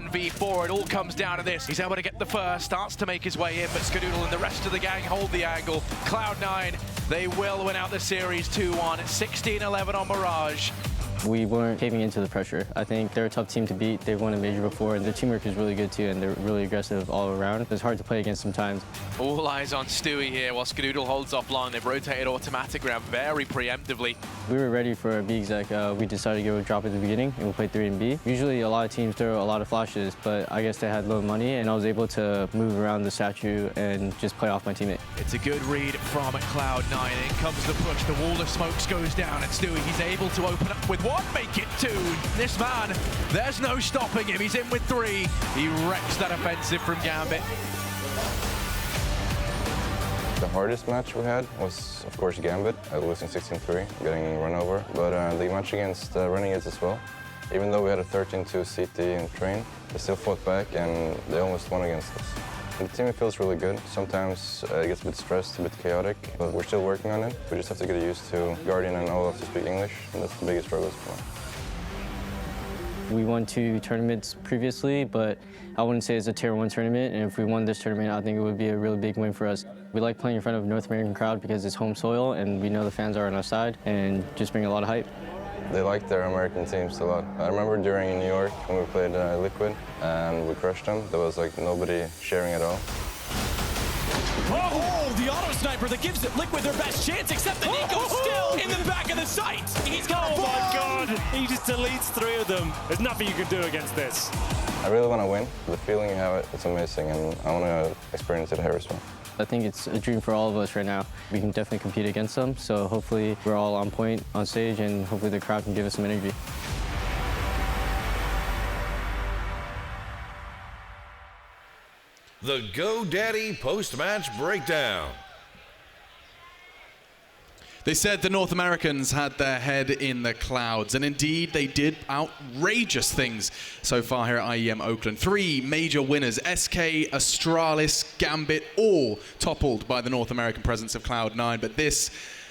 1v4. It all comes down to this. He's able to get the first, starts to make his way in, but Skadoodle and the rest of the gang hold the angle. Cloud9, they will win out the series 2-1. 16-11 on Mirage. We weren't caving into the pressure. I think they're a tough team to beat. They've won a major before, and their teamwork is really good too, and they're really aggressive all around. It's hard to play against sometimes. All eyes on Stewie here while Skadoodle holds off long. They've rotated automatic round very preemptively. We were ready for a B exec. We decided to go drop at the beginning, and we played 3 and B. Usually a lot of teams throw a lot of flashes, but I guess they had low money, and I was able to move around the statue and just play off my teammate. It's a good read from Cloud9. In comes the push. The wall of smokes goes down, and Stewie, he's able to open up with 1, make it 2. This man, there's no stopping him. He's in with 3. He wrecks that offensive from Gambit. The hardest match we had was, of course, Gambit, losing 16-3, getting run over. But the match against Renegades as well. Even though we had a 13-2 CT in train, they still fought back and they almost won against us. The team feels really good. Sometimes it gets a bit stressed, a bit chaotic, but we're still working on it. We just have to get used to Guardian and Olaf to speak English, and that's the biggest struggle for me. We won 2 tournaments previously, but I wouldn't say it's a tier 1 tournament, and if we won this tournament, I think it would be a really big win for us. We like playing in front of a North American crowd because it's home soil, and we know the fans are on our side, and just bring a lot of hype. They like their American teams a lot. I remember during New York when we played Liquid, and we crushed them, there was like nobody sharing at all. Oh, the auto sniper that gives Liquid their best chance, except that Nico's still in the back of the sight. He's got Oh my God, he just deletes 3 of them. There's nothing you can do against this. I really want to win. The feeling you have, it's amazing, and I want to experience it here as well. I think it's a dream for all of us right now. We can definitely compete against them, so hopefully we're all on point on stage, and hopefully the crowd can give us some energy. The GoDaddy post-match breakdown. They said the North Americans had their head in the clouds, and indeed they did outrageous things so far here at IEM Oakland. 3 major winners, SK, Astralis, Gambit, all toppled by the North American presence of Cloud9, but this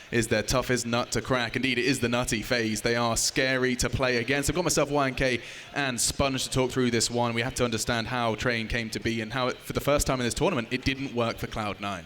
is their toughest nut to crack. Indeed, it is the nutty FaZe. They are scary to play against. I've got myself, YNK, and Sponge to talk through this one. We have to understand how Train came to be and how, for the first time in this tournament, it didn't work for Cloud9.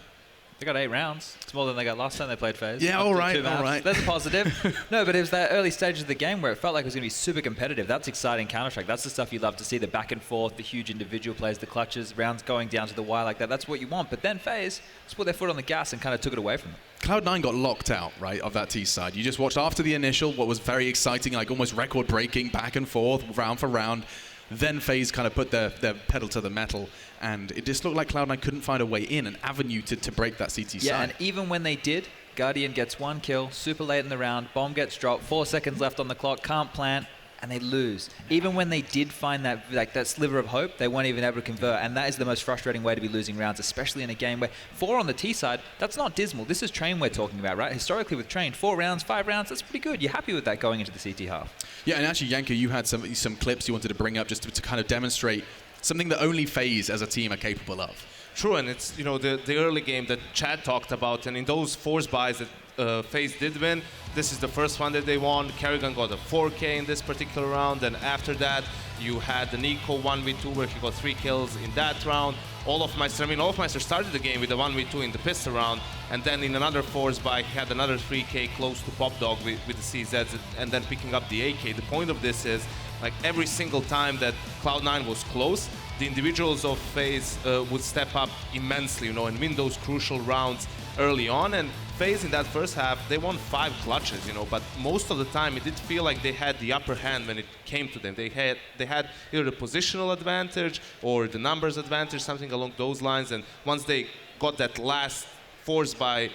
They got 8 rounds. It's more than they got last time they played FaZe. Yeah, all right. That's a positive. No, but it was that early stages of the game where it felt like it was going to be super competitive. That's exciting Counter-Strike. That's the stuff you love to see, the back and forth, the huge individual plays, the clutches, rounds going down to the wire like that. That's what you want. But then FaZe just put their foot on the gas and kind of took it away from them. Cloud9 got locked out, right, of that T side. You just watched after the initial, what was very exciting, like almost record-breaking, back and forth, round for round. Then FaZe kind of put their pedal to the metal, and it just looked like Cloud9 couldn't find a way in, an avenue to break that CT side. Yeah, and even when they did, Guardian gets 1 kill, super late in the round, bomb gets dropped, 4 seconds left on the clock, can't plant, and they lose. Even when they did find that sliver of hope, they weren't even able to convert, and that is the most frustrating way to be losing rounds, especially in a game where 4 on the T side, that's not dismal. This is Train we're talking about, right? Historically with Train, 4 rounds, 5 rounds, that's pretty good. You're happy with that going into the CT half. Yeah, and actually, Yanko, you had some clips you wanted to bring up just to kind of demonstrate something that only FaZe as a team are capable of. True, and it's, you know, the early game that Chad talked about, and in those force buys that FaZe did win, this is the first one that they won. Kerrigan got a 4K in this particular round, and after that, you had the Nico 1v2 where he got 3 kills in that round. Olofmeister started the game with a 1v2 in the pistol round, and then in another force buy, he had another 3K close to Pop Dog with the CZs, and then picking up the AK. The point of this is, like, every single time that Cloud9 was close, the individuals of FaZe would step up immensely, you know, and win those crucial rounds early on. And FaZe in that first half, they won 5 clutches, you know, but most of the time it did feel like they had the upper hand when it came to them. They had either the positional advantage or the numbers advantage, something along those lines. And once they got that last force by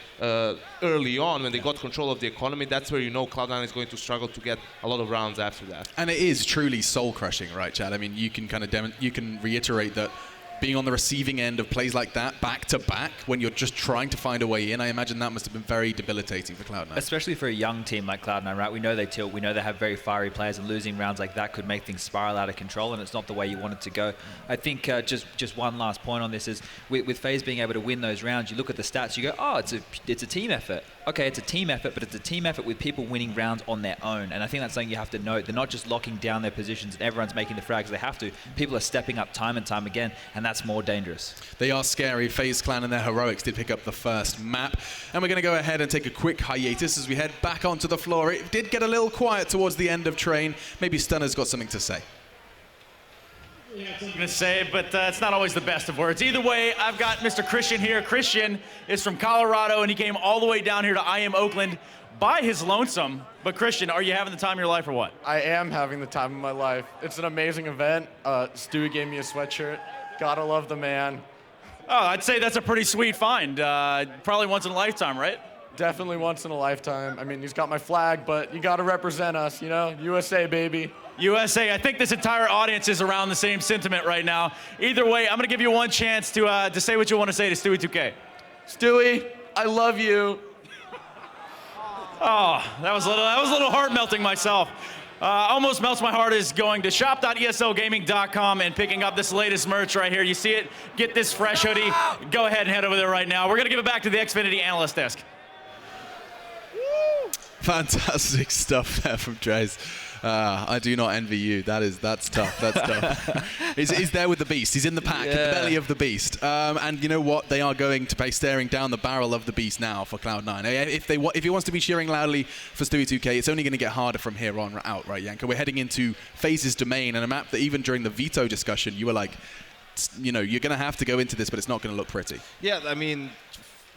early on, when they got control of the economy, that's where you know Cloud9 is going to struggle to get a lot of rounds after that. And it is truly soul-crushing, right, Chad? I mean, you can kind of you can reiterate that being on the receiving end of plays like that back to back when you're just trying to find a way in, I imagine that must have been very debilitating for Cloud9. Especially for a young team like Cloud9, right? We know they tilt, we know they have very fiery players, and losing rounds like that could make things spiral out of control, and it's not the way you want it to go. I think just one last point on this is with FaZe being able to win those rounds, you look at the stats, you go, oh, it's a team effort. Okay, it's a team effort, but it's a team effort with people winning rounds on their own, and I think that's something you have to note. They're not just locking down their positions and everyone's making the frags they have to. People are stepping up time and time again, and that's more dangerous. They are scary. FaZe Clan and their heroics did pick up the first map. And we're going to go ahead and take a quick hiatus as we head back onto the floor. It did get a little quiet towards the end of Train. Maybe Stunner's got something to say. I'm going to say, but it's not always the best of words. Either way, I've got Mr. Christian here. Christian is from Colorado, and he came all the way down here to IEM Oakland by his lonesome. But Christian, are you having the time of your life or what? I am having the time of my life. It's an amazing event. Stewie gave me a sweatshirt. Gotta love the man. Oh, I'd say that's a pretty sweet find. Probably once in a lifetime, right? Definitely once in a lifetime. I mean, he's got my flag, but you gotta represent us, you know? USA, baby. USA. I think this entire audience is around the same sentiment right now. Either way, I'm gonna give you one chance to say what you want to say to Stewie 2K. Stewie, I love you. Oh, that was a little heart melting myself. Almost melts my heart is going to shop.eslgaming.com and picking up this latest merch right here. You see it? Get this fresh hoodie. Go ahead and head over there right now. We're gonna give it back to the Xfinity analyst desk. Fantastic stuff there from Trace. I do not envy you. That's tough. That's tough. He's there with the beast. He's in the pack, in the belly of the beast. And you know what? They are going to be staring down the barrel of the beast now for Cloud9. If he wants to be cheering loudly for Stewie 2K, it's only going to get harder from here on out, right, Yanka? We're heading into FaZe's domain and a map that even during the veto discussion, you were like, you know, you're going to have to go into this, but it's not going to look pretty. Yeah, I mean,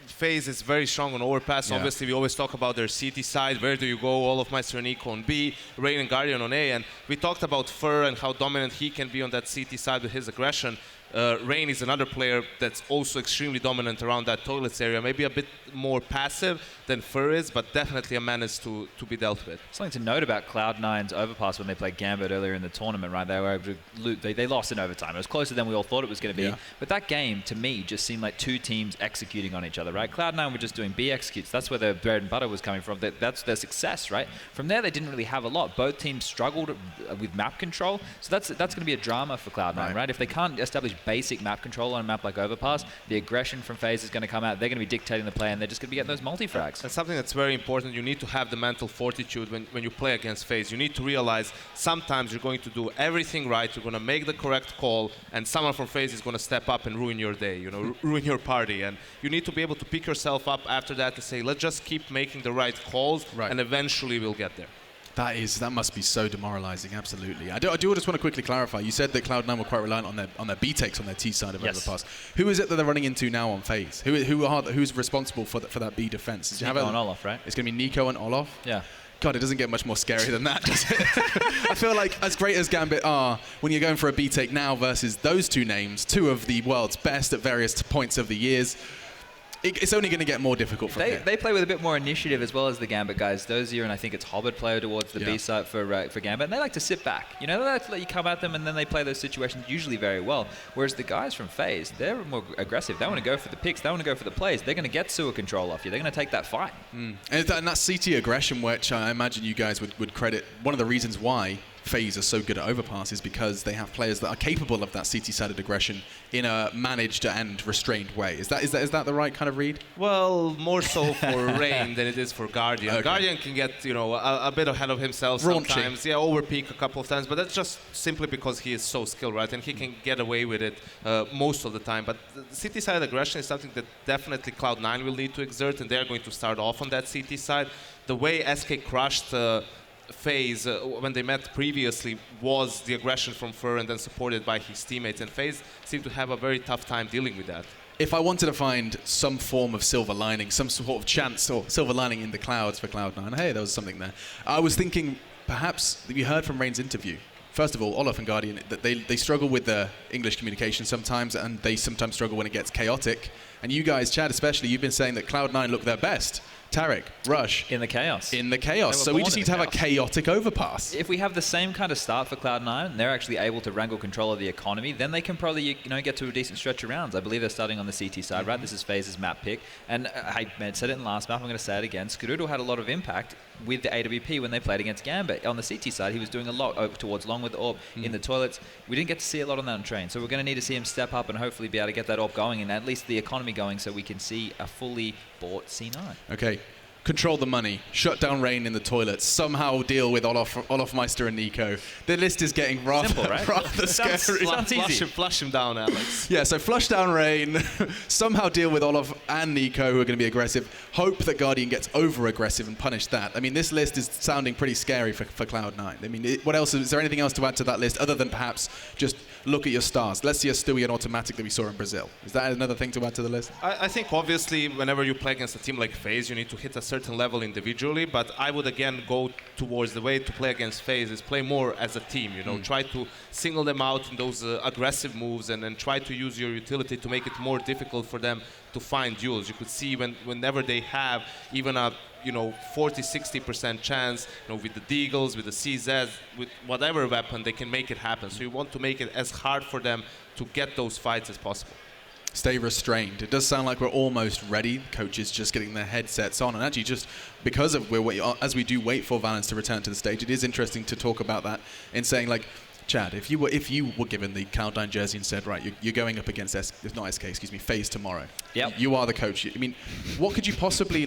FaZe is very strong on Overpass. Yeah. Obviously, we always talk about their CT side. Where do you go? All of Meister and Nico on B, Rain and Guardian on A. And we talked about Fur and how dominant he can be on that CT side with his aggression. Rain is another player that's also extremely dominant around that toilets area. Maybe a bit more passive than Fur is, but definitely a menace to be dealt with. Something to note about Cloud9's Overpass when they played Gambit earlier in the tournament, right? They were able to they lost in overtime. It was closer than we all thought it was going to be. Yeah. But that game, to me, just seemed like two teams executing on each other, right? Cloud9 were just doing B executes. That's where their bread and butter was coming from. That's their success, right? From there, they didn't really have a lot. Both teams struggled with map control. So that's going to be a drama for Cloud9, right? If they can't establish basic map control on a map like Overpass, the aggression from FaZe is going to come out. They're going to be dictating the play, and they're just going to be getting those multi-frags. And something that's very important, you need to have the mental fortitude when you play against FaZe. You need to realize sometimes you're going to do everything right, you're going to make the correct call, and someone from FaZe is going to step up and ruin your day, you know, ruin your party. And you need to be able to pick yourself up after that to say, let's just keep making the right calls, and eventually we'll get there. That must be so demoralizing, absolutely. I do just want to quickly clarify. You said that Cloud9 were quite reliant on their B takes on their T side of Overpass. Who is it that they're running into now on FaZe? Who's responsible for that B defense? Nico and Olof, right? It's going to be Nico and Olof? Yeah. God, it doesn't get much more scary than that, does it? I feel like as great as Gambit are, when you're going for a B take now versus those two names, two of the world's best at various points of the years, it's only going to get more difficult from here. They play with a bit more initiative as well as the Gambit guys. Dozier and I think it's Hobbit play towards the B side for Gambit, and they like to sit back. You know, they like to let you come at them, and then they play those situations usually very well. Whereas the guys from FaZe, they're more aggressive. They want to go for the picks. They want to go for the plays. They're going to get sewer control off you. They're going to take that fight. And that CT aggression, which I imagine you guys would credit, one of the reasons why FaZe are so good at Overpass is because they have players that are capable of that CT-sided aggression in a managed and restrained way. Is that the right kind of read? Well, more so for Rain than it is for Guardian. Okay. Guardian can get, you know, a bit ahead of himself sometimes. Yeah, overpeak a couple of times, but that's just simply because he is so skilled, right? And he can get away with it most of the time. But the CT-sided aggression is something that definitely Cloud9 will need to exert, and they're going to start off on that CT side. The way SK crushed FaZe when they met previously was the aggression from Fur and then supported by his teammates, and FaZe seemed to have a very tough time dealing with that. If I wanted to find some form of silver lining, some sort of chance or silver lining in the clouds for Cloud9, hey, there was something there. I was thinking perhaps we heard from Rain's interview. First of all, Olof and Guardian, that they struggle with the English communication sometimes, and they sometimes struggle when it gets chaotic. And you guys, Chad especially, you've been saying that Cloud9 look their best Tarek, Rush. In the chaos. In the chaos. So we just need to have a chaotic overpass. If we have the same kind of start for Cloud9 and they're actually able to wrangle control of the economy, then they can probably get to a decent stretch of rounds. I believe they're starting on the CT side, right? This is FaZe's map pick. And I said it in the last map, I'm going to say it again. Skadoodle had a lot of impact with the AWP when they played against Gambit. On the CT side, he was doing a lot over towards long with the AWP in the toilets. We didn't get to see a lot on that on train. So we're going to need to see him step up and hopefully be able to get that AWP going and at least the economy going so we can see a fully bought C9. Okay. Control the money, shut down Rain in the toilets, somehow deal with Olofmeister and Nico. The list is getting rather, simple, right? rather scary. Sounds easy. Flush him down, Alex. Yeah, so flush down Rain, somehow deal with Olof and Nico, who are going to be aggressive. Hope that Guardian gets over-aggressive and punish that. I mean, this list is sounding pretty scary for Cloud9. I mean, what else? Is there anything else to add to that list other than perhaps just look at your stars? Let's see a Stewie and Automatic that we saw in Brazil. Is that another thing to add to the list? I think obviously whenever you play against a team like FaZe, you need to hit a certain level individually, but I would again go towards the way to play against FaZe is play more as a team, try to single them out in those aggressive moves and then try to use your utility to make it more difficult for them to find duels. You could see whenever they have even a 40-60% chance, with the Deagles, with the CZs, with whatever weapon, they can make it happen. So you want to make it as hard for them to get those fights as possible. Stay restrained. It does sound like we're almost ready. Coaches just getting their headsets on, and actually just because of as we do wait for Valens to return to the stage, it is interesting to talk about that in saying, like, Chad, if you were given the Cloud9 jersey and said, right, you're going up against FaZe tomorrow. Yep. You are the coach. I mean, what could you possibly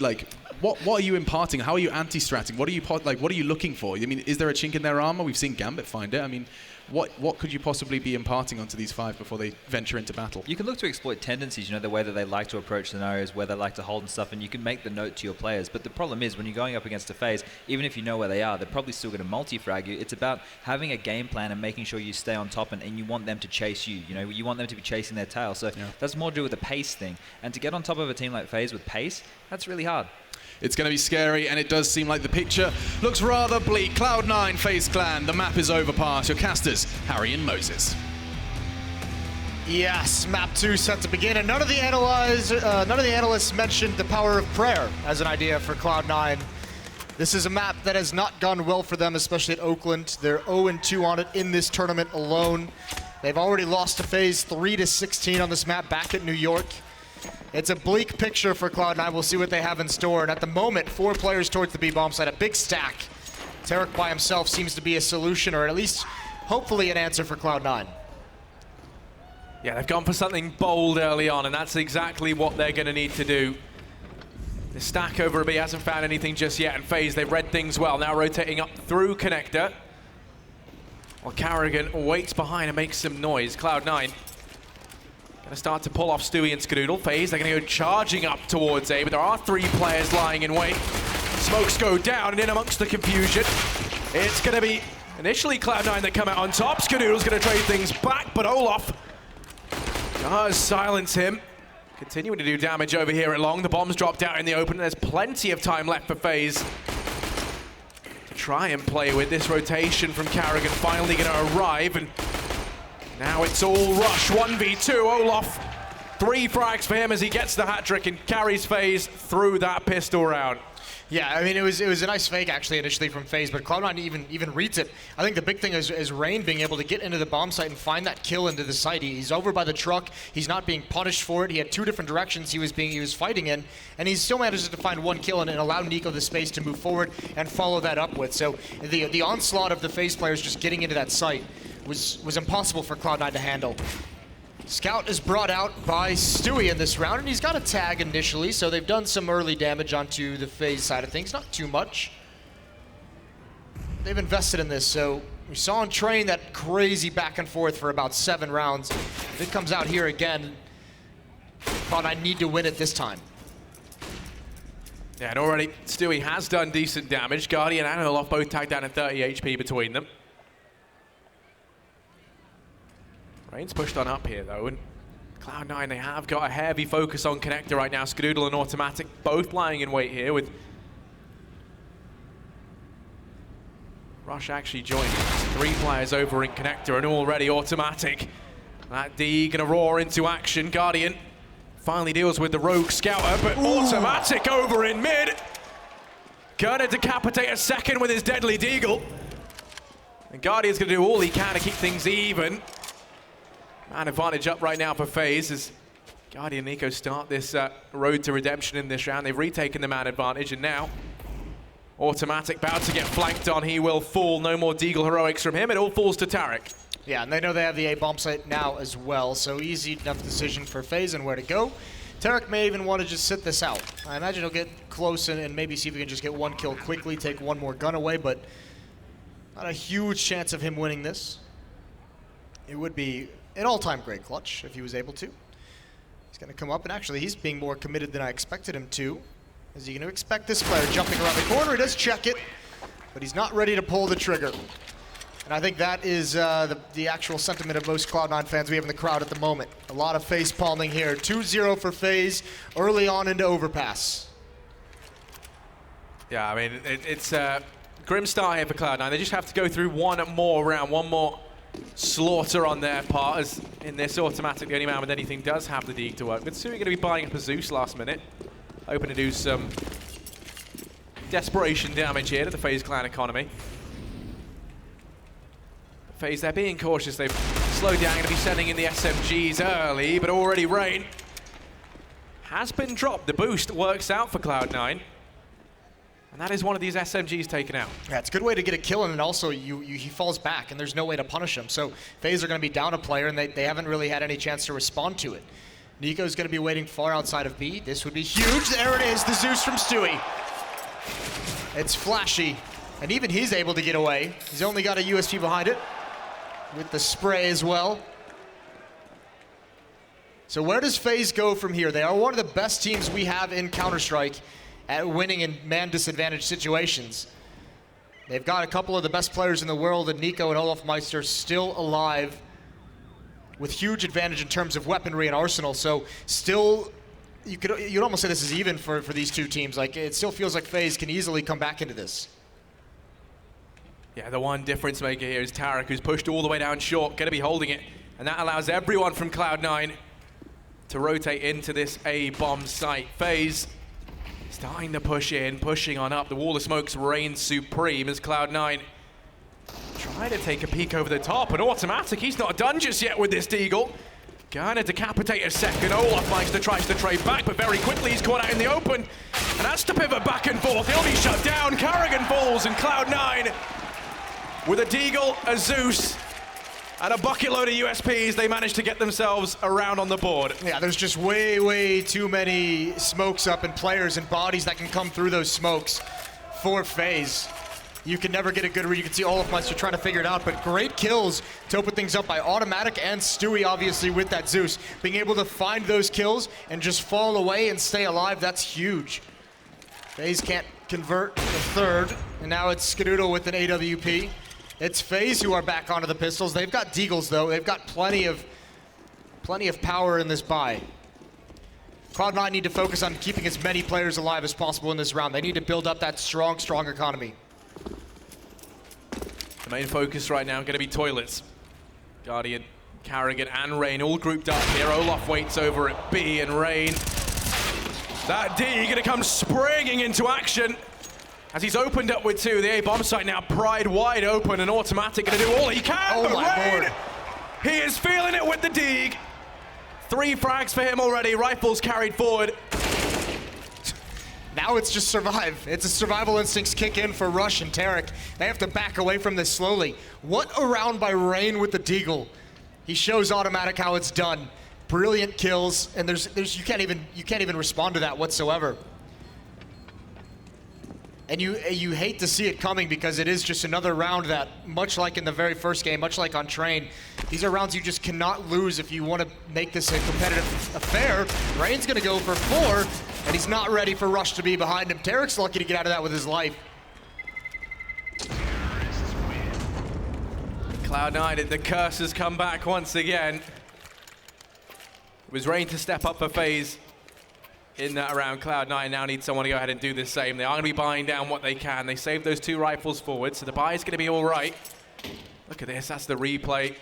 What are you imparting? How are you anti-stratting? What are you looking for? I mean, is there a chink in their armor? We've seen Gambit find it. I mean, what could you possibly be imparting onto these 5 before they venture into battle? You can look to exploit tendencies, the way that they like to approach scenarios, where they like to hold and stuff, and you can make the note to your players. But the problem is, when you're going up against a FaZe, even if you know where they are, they're probably still going to multi-frag you. It's about having a game plan and making sure you stay on top, and you want them to chase you. You want them to be chasing their tail. So that's more to do with the pace thing. And to get on top of a team like FaZe with pace, that's really hard. It's going to be scary, and it does seem like the picture looks rather bleak. Cloud9 FaZe Clan, the map is Overpass. Your casters, Harry and Moses. Yes, map 2 set to begin, and none of the analysts mentioned the power of prayer as an idea for Cloud9. This is a map that has not gone well for them, especially at Oakland. They're 0-2 on it in this tournament alone. They've already lost to FaZe 3-16 on this map back at New York. It's a bleak picture for Cloud9. We'll see what they have in store. And at the moment, 4 players towards the B-bomb side, a big stack. Tarek by himself seems to be a solution, or at least, hopefully, an answer for Cloud9. Yeah, they've gone for something bold early on, and that's exactly what they're going to need to do. The stack over a B hasn't found anything just yet, and FaZe, they've read things well. Now rotating up through Connector. While Carrigan waits behind and makes some noise. Cloud9 gonna start to pull off Stewie and Skadoodle. FaZe, they're gonna go charging up towards A, but there are 3 players lying in wait. Smokes go down, and in amongst the confusion, it's gonna be initially Cloud9 that come out on top. Skadoodle's gonna trade things back, but Olaf does silence him. Continuing to do damage over here at long. The bomb's dropped out in the open, and there's plenty of time left for FaZe to try and play with this rotation from Carrigan. Finally gonna arrive, and now it's all rush, 1v2, Olaf. 3 frags for him as he gets the hat-trick and carries FaZe through that pistol round. Yeah, I mean, it was a nice fake, actually, initially from FaZe, but Cloud9 even reads it. I think the big thing is Rain being able to get into the bomb site and find that kill into the site. He's over by the truck. He's not being punished for it. He had 2 different directions he was fighting in, and he still manages to find 1 kill and allow Nico the space to move forward and follow that up with. So the onslaught of the FaZe players just getting into that site was impossible for Cloud9 to handle. Scout is brought out by Stewie in this round, and he's got a tag initially, so they've done some early damage onto the FaZe side of things. Not too much. They've invested in this, so we saw on train that crazy back and forth for about 7 rounds. If it comes out here again, Cloud9 need to win it this time. Yeah, and already Stewie has done decent damage. Guardian and Olaf both tagged down at 30 HP between them. Rain's pushed on up here, though, and Cloud9, they have got a heavy focus on Connector right now. Skadoodle and Automatic both lying in wait here, with Rush actually joining. 3 players over in Connector, and already Automatic. That D gonna roar into action. Guardian finally deals with the rogue scouter, but Automatic over in mid. Gonna decapitate a second with his deadly deagle. And Guardian's gonna do all he can to keep things even. Man advantage up right now for FaZe as Guardian and Nico start this road to redemption in this round. They've retaken the man advantage, and now Automatic about to get flanked on. He will fall. No more Deagle heroics from him. It all falls to Tarek. Yeah, and they know they have the A bomb site now as well, so easy enough decision for FaZe and where to go. Tarek may even want to just sit this out. I imagine he'll get close and maybe see if he can just get one kill quickly, take one more gun away, but not a huge chance of him winning this. It would be an all-time great clutch if he was able to. He's going to come up, and actually he's being more committed than I expected him to. Is he going to expect this player jumping around the corner? He does check it, but he's not ready to pull the trigger. And I think that is the actual sentiment of most Cloud9 fans we have in the crowd at the moment. A lot of face palming here. 2-0 for FaZe early on into Overpass. Yeah, I mean, it's a grim start here for Cloud9. They just have to go through one more round, one more slaughter on their part, as in this Automatic, the only man with anything does have the Deke to work with. Sui going to be buying up a Zeus last minute. Hoping to do some desperation damage here to the FaZe clan economy. FaZe, they're being cautious. They've slowed down, going to be sending in the SMGs early, but already Rain has been dropped. The boost works out for Cloud9. And that is one of these SMGs taken out. Yeah, it's a good way to get a kill, and then also he falls back, and there's no way to punish him. So FaZe are going to be down a player, and they haven't really had any chance to respond to it. Nico's going to be waiting far outside of B. This would be huge. There it is, the Zeus from Stewie. It's flashy, and even he's able to get away. He's only got a USP behind it, with the spray as well. So where does FaZe go from here? They are one of the best teams we have in Counter-Strike at winning in man disadvantaged situations. They've got a couple of the best players in the world, and Nico and Olaf Meister still alive with huge advantage in terms of weaponry and arsenal. So still, you'd almost say this is even for these two teams. Like, it still feels like FaZe can easily come back into this. Yeah, the one difference maker here is Tarek, who's pushed all the way down short, going to be holding it. And that allows everyone from Cloud9 to rotate into this A-bomb site. FaZe starting to push in, pushing on up. The wall of smokes reigns supreme as Cloud9 try to take a peek over the top. And Automatic, he's not done just yet with this Deagle. Gonna decapitate a second. Olaf Meister tries to trade back, but very quickly he's caught out in the open and has to pivot back and forth. He'll be shut down. Carrigan falls, and Cloud9 with a Deagle, a Zeus, and a bucket load of USPs, they managed to get themselves around on the board. Yeah, there's just way, way too many smokes up and players and bodies that can come through those smokes for FaZe. You can never get a good read. You can see Olaf Meister trying to figure it out, but great kills to open things up by Automatic and Stewie, obviously, with that Zeus. Being able to find those kills and just fall away and stay alive, that's huge. FaZe can't convert the third, and now it's Skadoodle with an AWP. It's FaZe who are back onto the pistols. They've got Deagles, though. They've got plenty of power in this buy. Cloud9 need to focus on keeping as many players alive as possible in this round. They need to build up that strong economy. The main focus right now going to be toilets. Guardian, Carrigan, and Rain all grouped up here. Olaf waits over at B, and Rain. That D going to come springing into action as he's opened up with two. The A-bomb site now pried wide open, and Automatic going to do all he can. Oh my Lord. He is feeling it with the Deeg. 3 frags for him already. Rifles carried forward. Now it's just survive. It's a survival instincts kick in for Rush and Tarek. They have to back away from this slowly. What a round by Rain with the Deagle. He shows Automatic how it's done. Brilliant kills, and you can't even respond to that whatsoever. And you hate to see it coming, because it is just another round that, much like in the very first game, much like on Train, these are rounds you just cannot lose if you want to make this a competitive affair. Rain's going to go for 4, and he's not ready for Rush to be behind him. Tarek's lucky to get out of that with his life. Cloud9, the curse has come back once again. It was Rain to step up for FaZe in that round. Cloud9 now need someone to go ahead and do the same. They are going to be buying down what they can. They saved those 2 rifles forward, so the buy is going to be all right. Look at this, that's the replay.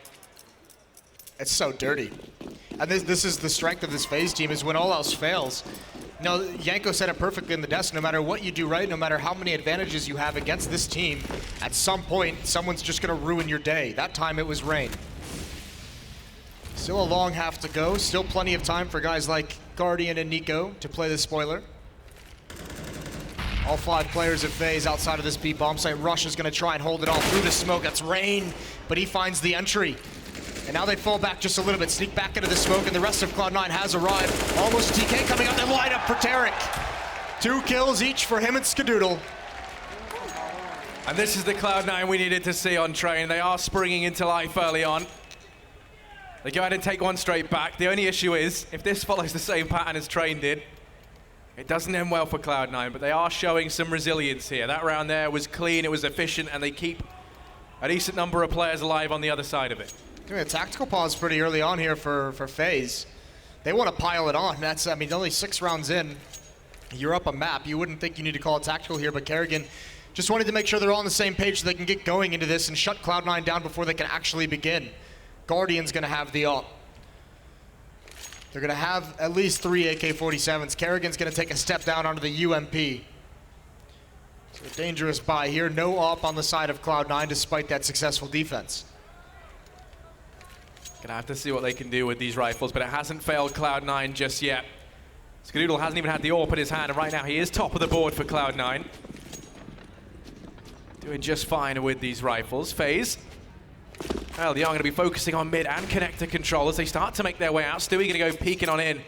It's so dirty. And this is the strength of this FaZe team, is when all else fails, No, Yanko said it perfectly in the desk. No matter what you do right, no matter how many advantages you have against this team, at some point, someone's just going to ruin your day. That time it was Rain. Still a long half to go. Still plenty of time for guys like Guardian and Nico to play the spoiler. All 5 players of FaZe outside of this B bomb site. Rush is going to try and hold it all through the smoke. That's Rain, but he finds the entry. And now they fall back just a little bit, sneak back into the smoke, and the rest of Cloud9 has arrived. Almost TK coming up, and line up for Tarek. 2 kills each for him and Skadoodle. And this is the Cloud9 we needed to see on Train. They are springing into life early on. They go ahead and take one straight back. The only issue is, if this follows the same pattern as Train did, it doesn't end well for Cloud9, but they are showing some resilience here. That round there was clean, it was efficient, and they keep a decent number of players alive on the other side of it. A tactical pause pretty early on here for FaZe. They want to pile it on. That's, I mean, only 6 rounds in. You're up a map. You wouldn't think you need to call it tactical here, but Kerrigan just wanted to make sure they're all on the same page so they can get going into this and shut Cloud9 down before they can actually begin. Guardian's going to have the up. They're going to have at least 3 AK-47s. Kerrigan's going to take a step down onto the UMP. So a dangerous buy here. No up on the side of Cloud9 despite that successful defense. Gonna have to see what they can do with these rifles, but it hasn't failed Cloud9 just yet. Skadoodle hasn't even had the AWP in his hand, and right now he is top of the board for Cloud9. Doing just fine with these rifles. FaZe, well, they are going to be focusing on mid and connector control as they start to make their way out. Stewie going to go peeking on in.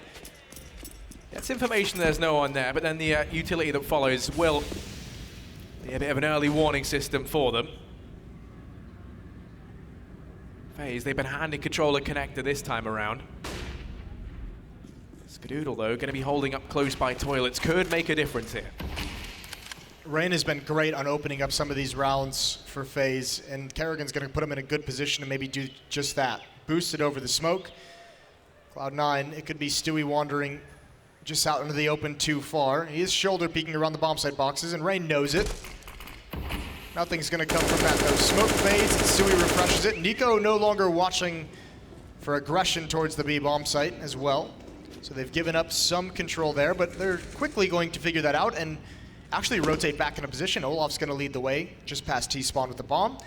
Gets information there's no one there, but then the utility that follows will be a bit of an early warning system for them. FaZe, they've been handing control of connector this time around. Skadoodle, though, going to be holding up close by toilets. Could make a difference here. Rain has been great on opening up some of these rounds for FaZe, and Kerrigan's going to put him in a good position to maybe do just that. Boosted over the smoke. Cloud9, it could be Stewie wandering just out into the open too far. He is shoulder peeking around the bomb site boxes, and Rain knows it. Nothing's going to come from that, though. Smoke fades, and Stewie refreshes it. Nico no longer watching for aggression towards the B bomb site as well. So they've given up some control there, but they're quickly going to figure that out and actually rotate back into position. Olaf's going to lead the way just past T-spawn with the bomb.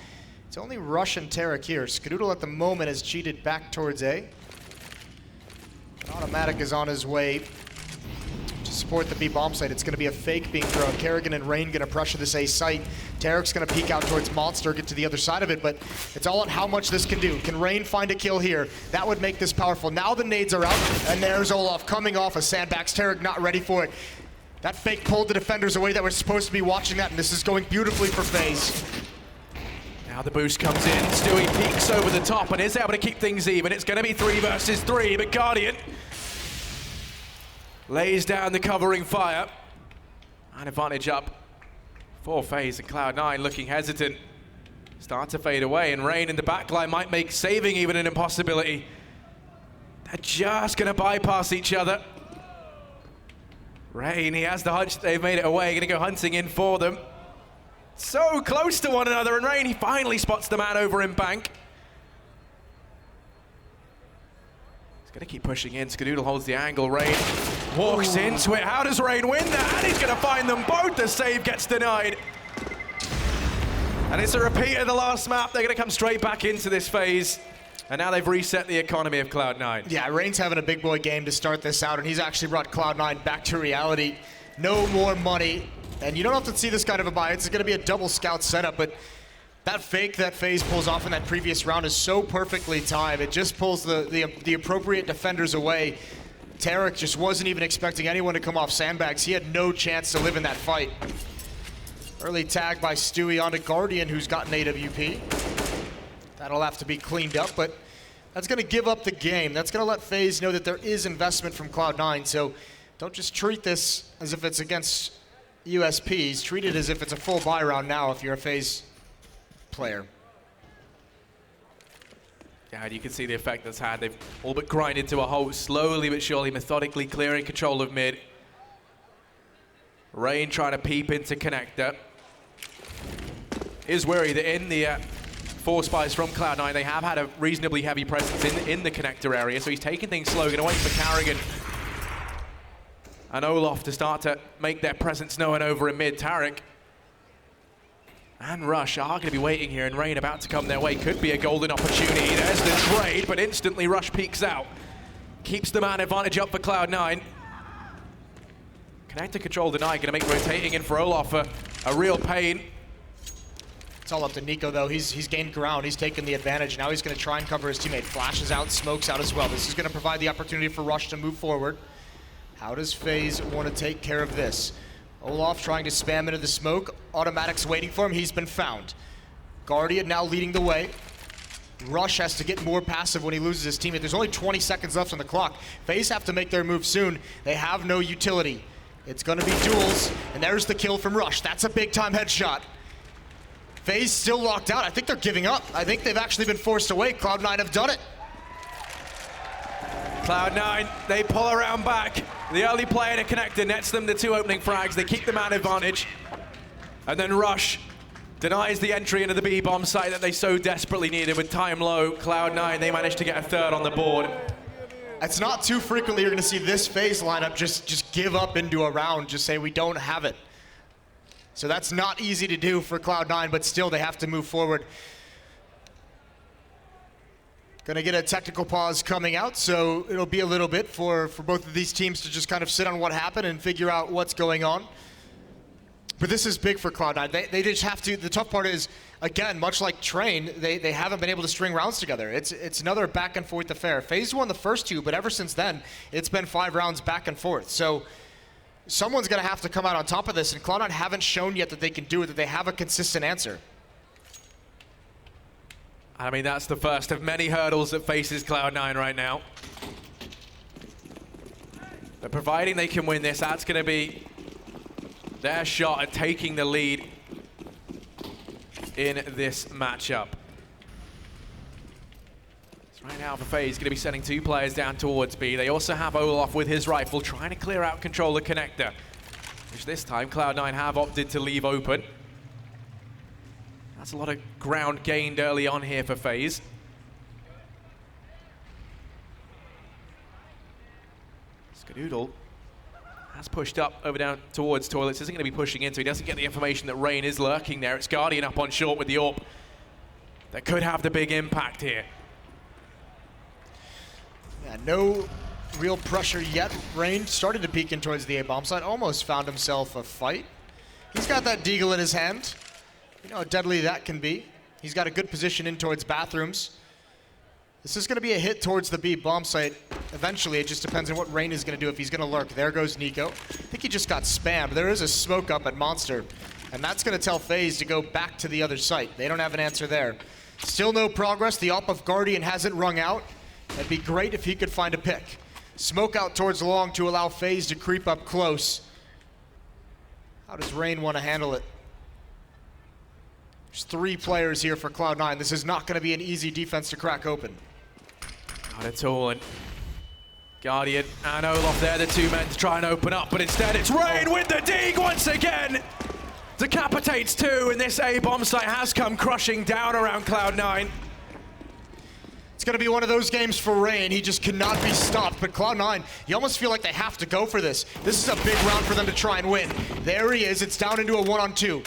It's only Rush and Tarek here. Skadoodle at the moment has cheated back towards A. Automatic is on his way to support the B bomb site. It's going to be a fake being thrown. Kerrigan and Rain going to pressure this A site. Tarek's going to peek out towards Monster, get to the other side of it, but it's all on how much this can do. Can Rain find a kill here? That would make this powerful. Now the nades are out, and there's Olaf coming off of sandbags. Tarek not ready for it. That fake pulled the defenders away that were supposed to be watching that, and this is going beautifully for FaZe. Now the boost comes in. Stewie peeks over the top and is able to keep things even. It's going to be 3 versus 3, but Guardian lays down the covering fire. And advantage up for FaZe, and Cloud9 looking hesitant. Start to fade away, and Rain in the backline might make saving even an impossibility. They're just going to bypass each other. Rain, he has the hunch they've made it away, going to go hunting in for them. So close to one another, and Rain, he finally spots the man over in bank. He's going to keep pushing in. Skadoodle holds the angle. Rain walks into it. How does Rain win that? And he's going to find them both. The save gets denied. And it's a repeat of the last map. They're going to come straight back into this phase. And now they've reset the economy of Cloud9. Yeah, Rain's having a big boy game to start this out, and he's actually brought Cloud9 back to reality. No more money. And you don't have to see this kind of a buy. It's going to be a double scout setup, but that fake that FaZe pulls off in that previous round is so perfectly timed. It just pulls the appropriate defenders away. Tarek just wasn't even expecting anyone to come off sandbags. He had no chance to live in that fight. Early tag by Stewie onto Guardian, who's gotten AWP. That'll have to be cleaned up, but that's going to give up the game. That's going to let FaZe know that there is investment from Cloud9, so don't just treat this as if it's against USPs. Treat it as if it's a full buy round now if you're a FaZe player. Yeah, and you can see the effect that's had. They've all but grinded to a halt, slowly but surely, methodically clearing control of mid. Rain trying to peep into connector. Is worried that in the 4 spies from Cloud9, they have had a reasonably heavy presence in the connector area, so he's taking things slow, going to wait for Carrigan. and Olaf to start to make their presence known over in mid. Tarek and Rush are going to be waiting here, and Rain about to come their way. Could be a golden opportunity. There's the trade, but instantly Rush peeks out. Keeps the man advantage up for Cloud9. Connector control denied, going to make rotating in for Olaf a real pain. It's all up to Nico, though. He's gained ground. He's taken the advantage. Now he's going to try and cover his teammate. Flashes out, smokes out as well. This is going to provide the opportunity for Rush to move forward. How does FaZe want to take care of this? Olaf trying to spam into the smoke. Automatic's waiting for him. He's been found. Guardian now leading the way. Rush has to get more passive when he loses his teammate. There's only 20 seconds left on the clock. FaZe have to make their move soon. They have no utility. It's going to be duels, and there's the kill from Rush. That's a big-time headshot. FaZe still locked out. I think they're giving up. I think they've actually been forced away. Cloud9 have done it. Cloud9, they pull around back. The early play in a connector nets them the 2 opening frags. They keep the man advantage. And then Rush denies the entry into the B bomb site that they so desperately needed. With time low, Cloud9, they managed to get a 3rd on the board. It's not too frequently you're going to see this FaZe lineup just give up into a round, just say we don't have it. So that's not easy to do for Cloud9, but still they have to move forward. Gonna get a technical pause coming out, so it'll be a little bit for both of these teams to just kind of sit on what happened and figure out what's going on. But this is big for Cloud9. They just have to, the tough part is, again, much like Train, they haven't been able to string rounds together. It's another back and forth affair. FaZe won the first 2, but ever since then, it's been 5 rounds back and forth. So someone's gonna have to come out on top of this, and Cloud9 haven't shown yet that they can do it, that they have a consistent answer. I mean, that's the first of many hurdles that faces Cloud9 right now. But providing they can win this, that's gonna be their shot at taking the lead in this matchup. So right now for FaZe, gonna be sending 2 players down towards B. They also have Olaf with his rifle trying to clear out control the connector, which this time Cloud9 have opted to leave open. That's a lot of ground gained early on here for FaZe. Skadoodle has pushed up over down towards Toilets. Isn't going to be pushing in, so he doesn't get the information that Rain is lurking there. It's Guardian up on short with the AWP. That could have the big impact here. Yeah, no real pressure yet. Rain started to peek in towards the A-bomb side. Almost found himself a fight. He's got that deagle in his hand. You know how deadly that can be. He's got a good position in towards bathrooms. This is going to be a hit towards the B bomb site. Eventually, it just depends on what Rain is going to do, if he's going to lurk. There goes Nico. I think he just got spammed. There is a smoke up at Monster, and that's going to tell FaZe to go back to the other site. They don't have an answer there. Still no progress. The AWP of Guardian hasn't rung out. That'd be great if he could find a pick. Smoke out towards long to allow FaZe to creep up close. How does Rain want to handle it? There's 3 players here for Cloud9. This is not going to be an easy defense to crack open. Not at all. And Guardian and Olaf there, the 2 men to try and open up, but instead it's Rain with the dig once again. Decapitates 2, and this A-bomb site has come crushing down around Cloud9. It's going to be one of those games for Rain. He just cannot be stopped. But Cloud9, you almost feel like they have to go for this. This is a big round for them to try and win. There he is. It's down into a 1-on-2.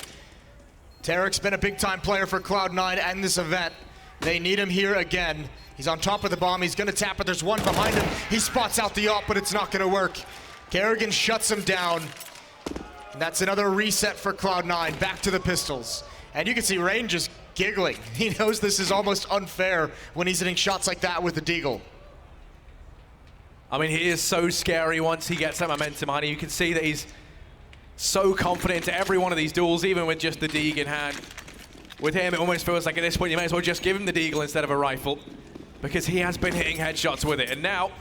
Tarek's been a big-time player for Cloud9 and this event. They need him here again. He's on top of the bomb. He's going to tap it. There's one behind him. He spots out the AWP, but it's not going to work. Kerrigan shuts him down. And that's another reset for Cloud9. Back to the pistols. And you can see Rain just giggling. He knows this is almost unfair when he's hitting shots like that with the deagle. I mean, he is so scary once he gets that momentum on. You can see that he's so confident into every one of these duels, even with just the deagle in hand. With him, it almost feels like at this point you may as well just give him the deagle instead of a rifle, because he has been hitting headshots with it. And now,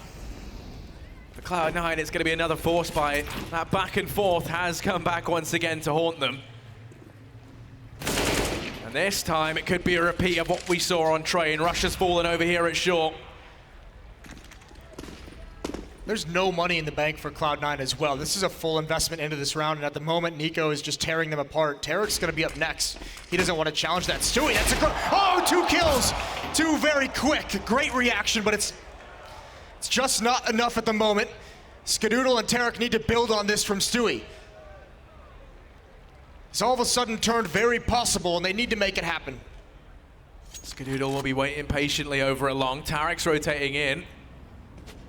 for Cloud9, it's going to be another force buy. That back and forth has come back once again to haunt them. And this time, it could be a repeat of what we saw on Train. Rush has fallen over here at short. There's no money in the bank for Cloud9 as well. This is a full investment into this round, and at the moment, Nico is just tearing them apart. Tarek's going to be up next. He doesn't want to challenge that. Stewie, that's a 2 kills! 2 very quick. Great reaction, but it's just not enough at the moment. Skadoodle and Tarek need to build on this from Stewie. It's all of a sudden turned very possible, and they need to make it happen. Skadoodle will be waiting patiently over a long. Tarek's rotating in.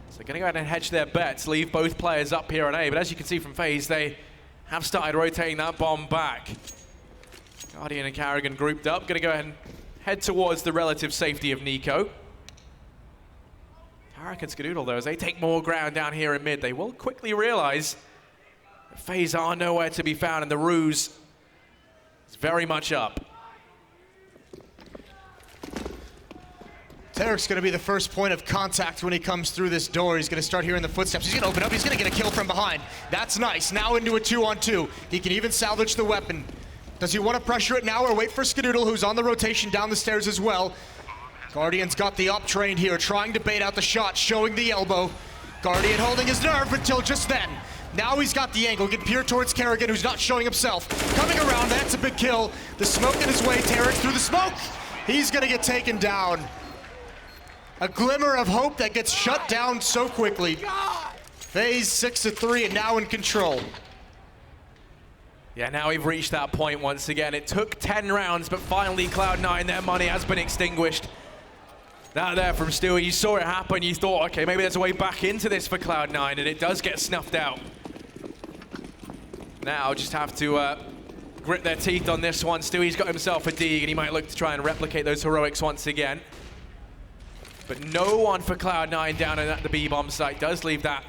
So they're going to go ahead and hedge their bets, leave both players up here on A. But as you can see from FaZe, they have started rotating that bomb back. Guardian and Carrigan grouped up, going to go ahead and head towards the relative safety of Nico. Tarek and Skadoodle, though, as they take more ground down here in mid, they will quickly realize that FaZe are nowhere to be found, and the ruse is very much up. Tarek's going to be the first point of contact when he comes through this door. He's going to start hearing the footsteps. He's going to open up. He's going to get a kill from behind. That's nice. Now into a 2-on-2. He can even salvage the weapon. Does he want to pressure it now or wait for Skadoodle, who's on the rotation down the stairs as well? Guardian's got the up train here, trying to bait out the shot, showing the elbow. Guardian holding his nerve until just then. Now he's got the angle. He can peer towards Carrigan, who's not showing himself. Coming around, that's a big kill. The smoke in his way. Tarek through the smoke. He's going to get taken down. A glimmer of hope that gets shut down so quickly. FaZe 6-3 and now in control. Yeah, now we've reached that point once again. It took 10 rounds, but finally Cloud9, their money has been extinguished. That there from Stewie, you saw it happen, you thought, okay, maybe there's a way back into this for Cloud9, and it does get snuffed out. Now just have to grit their teeth on this one. Stewie's got himself a dig, and he might look to try and replicate those heroics once again. But no one for Cloud9 down at the B-bomb site. Does leave that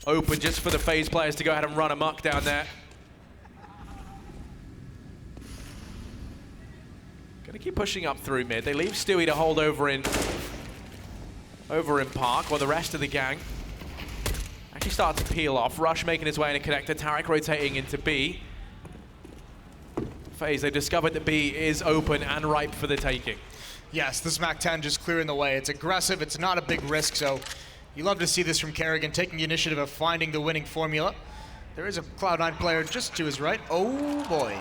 open just for the FaZe players to go ahead and run amok down there. Gonna keep pushing up through mid. They leave Stewie to hold over in Park, while the rest of the gang actually start to peel off. Rush making his way in a connector. Tarek rotating into B. FaZe, they discovered that B is open and ripe for the taking. Yes, this MAC-10 just clearing the way. It's aggressive, it's not a big risk, so you love to see this from Carrigan, taking the initiative of finding the winning formula. There is a Cloud9 player just to his right. Oh boy.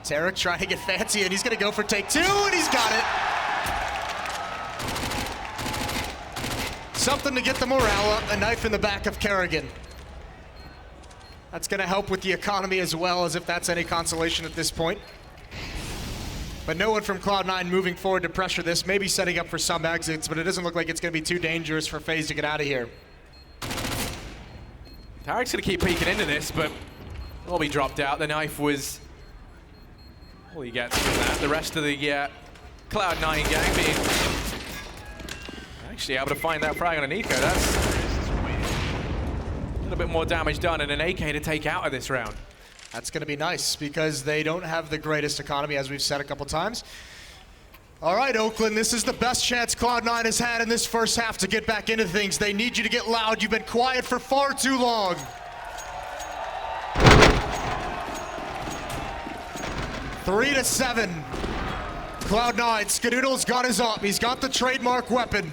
Tarek trying to get fancy, and he's gonna go for take two, and he's got it. Something to get the morale up, a knife in the back of Carrigan. That's gonna help with the economy as well, as if that's any consolation at this point. But no one from Cloud9 moving forward to pressure this, maybe setting up for some exits, but it doesn't look like it's gonna be too dangerous for FaZe to get out of here. Tarek's gonna keep peeking into this, but will be dropped out. The knife was all he gets from that. The rest of the Cloud9 gang being actually able to find that frag on a Nico. That's a little bit more damage done and an AK to take out of this round. That's going to be nice because they don't have the greatest economy, as we've said a couple times. All right, Oakland, this is the best chance Cloud9 has had in this first half to get back into things. They need you to get loud. You've been quiet for far too long. Three to 7. Cloud9, Skadoodle's got his up. He's got the trademark weapon.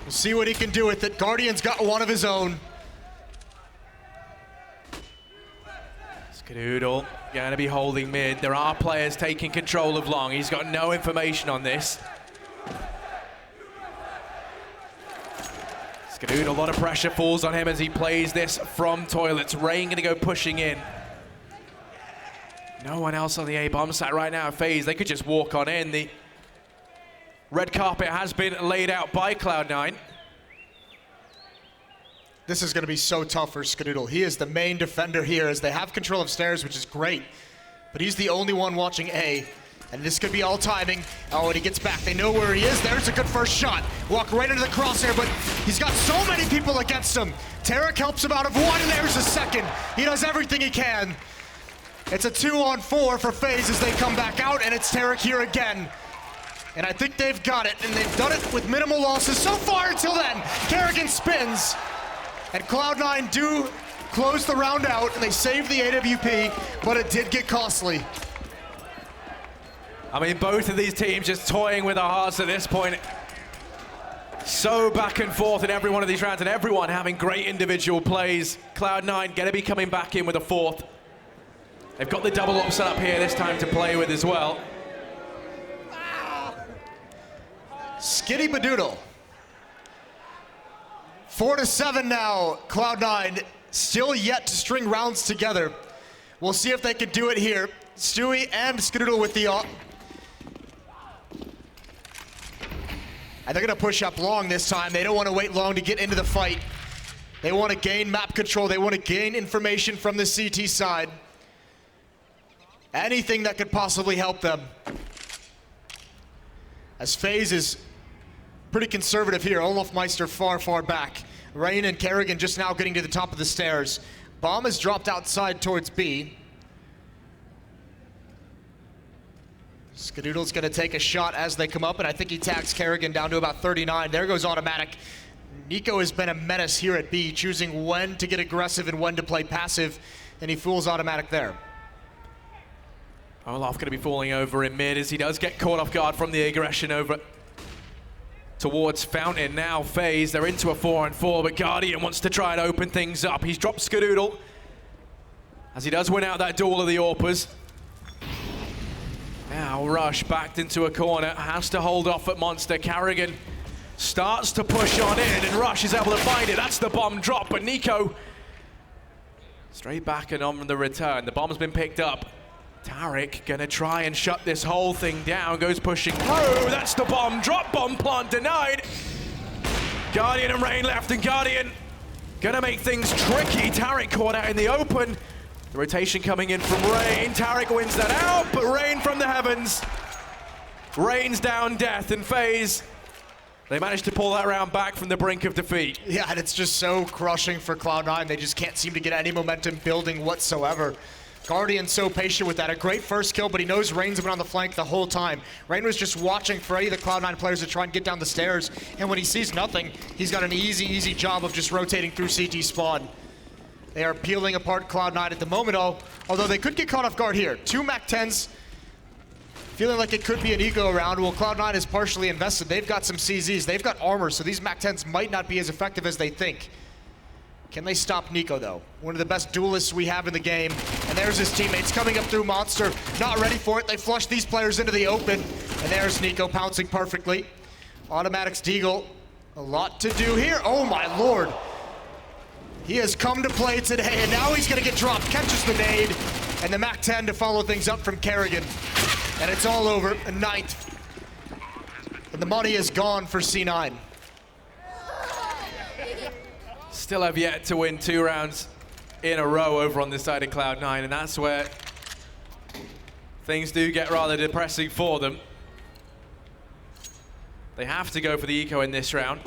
We'll see what he can do with it. Guardian's got one of his own. Skadoodle going to be holding mid. There are players taking control of long. He's got no information on this. Skadoodle, a lot of pressure falls on him as he plays this from toilets. Rain going to go pushing in. No one else on the A-bomb site right now. FaZe, they could just walk on in. The red carpet has been laid out by Cloud9. This is going to be so tough for Skadoodle. He is the main defender here as they have control of stairs, which is great. But he's the only one watching A. And this could be all timing. Oh, and he gets back. They know where he is. There's a good first shot. Walk right into the crosshair, but he's got so many people against him. Tarek helps him out of one, and there's a second. He does everything he can. It's a 2-on-4 for FaZe as they come back out, and it's Tarek here again. And I think they've got it, and they've done it with minimal losses so far until then. Carrigan spins, and Cloud9 do close the round out, and they save the AWP, but it did get costly. I mean, both of these teams just toying with our hearts at this point. So back and forth in every one of these rounds, and everyone having great individual plays. Cloud9 gonna be coming back in with a fourth. They've got the double up set up here this time to play with as well. Skitty Badoodle. 4-7 now. Cloud9 still yet to string rounds together. We'll see if they can do it here. Stewie and Skadoodle with the and they're gonna push up long this time. They don't want to wait long to get into the fight. They want to gain map control. They want to gain information from the CT side. Anything that could possibly help them. As FaZe is pretty conservative here. Olofmeister far, far back. Rain and Kerrigan just now getting to the top of the stairs. Bomb has dropped outside towards B. Skadoodle's gonna take a shot as they come up, and I think he tags Kerrigan down to about 39. There goes automatic. Nico has been a menace here at B, choosing when to get aggressive and when to play passive, and he fools automatic there. Olaf going to be falling over in mid as he does get caught off guard from the aggression over towards Fountain. Now FaZe, they're into a 4-on-4, but Guardian wants to try and open things up. He's dropped Skadoodle as he does win out that duel of the AWPers. Now Rush backed into a corner, has to hold off at Monster. Kerrigan starts to push on in, and Rush is able to find it. That's the bomb drop, but Nico straight back and on the return. The bomb's been picked up. Tarek gonna try and shut this whole thing down, goes pushing through. That's the bomb drop, bomb plant denied. Guardian and Rain left, and Guardian gonna make things tricky. Tarek caught out in the open. The rotation coming in from Rain. Tarek wins that out, but Rain from the heavens rains down death, and FaZe, they managed to pull that round back from the brink of defeat. Yeah, and it's just so crushing for Cloud9. They just can't seem to get any momentum building whatsoever. Guardian so patient with that. A great first kill, but he knows Rain's been on the flank the whole time. Rain was just watching for any of the Cloud9 players to try and get down the stairs, and when he sees nothing, he's got an easy job of just rotating through CT spawn. They are peeling apart Cloud9 at the moment, although they could get caught off guard here. 2 MAC-10s, feeling like it could be an eco round. Well, Cloud9 is partially invested. They've got some CZs, they've got armor, so these MAC-10s might not be as effective as they think. Can they stop Nico, though? One of the best duelists we have in the game. And there's his teammates coming up through Monster. Not ready for it. They flush these players into the open. And there's Nico pouncing perfectly. Automatics Deagle, a lot to do here. Oh, my Lord. He has come to play today, and now he's going to get dropped. Catches the nade, and the MAC-10 to follow things up from Kerrigan. And it's all over, a 9th. And the money is gone for C9. Still have yet to win 2 rounds in a row over on this side of Cloud9, and that's where things do get rather depressing for them. They have to go for the eco in this round.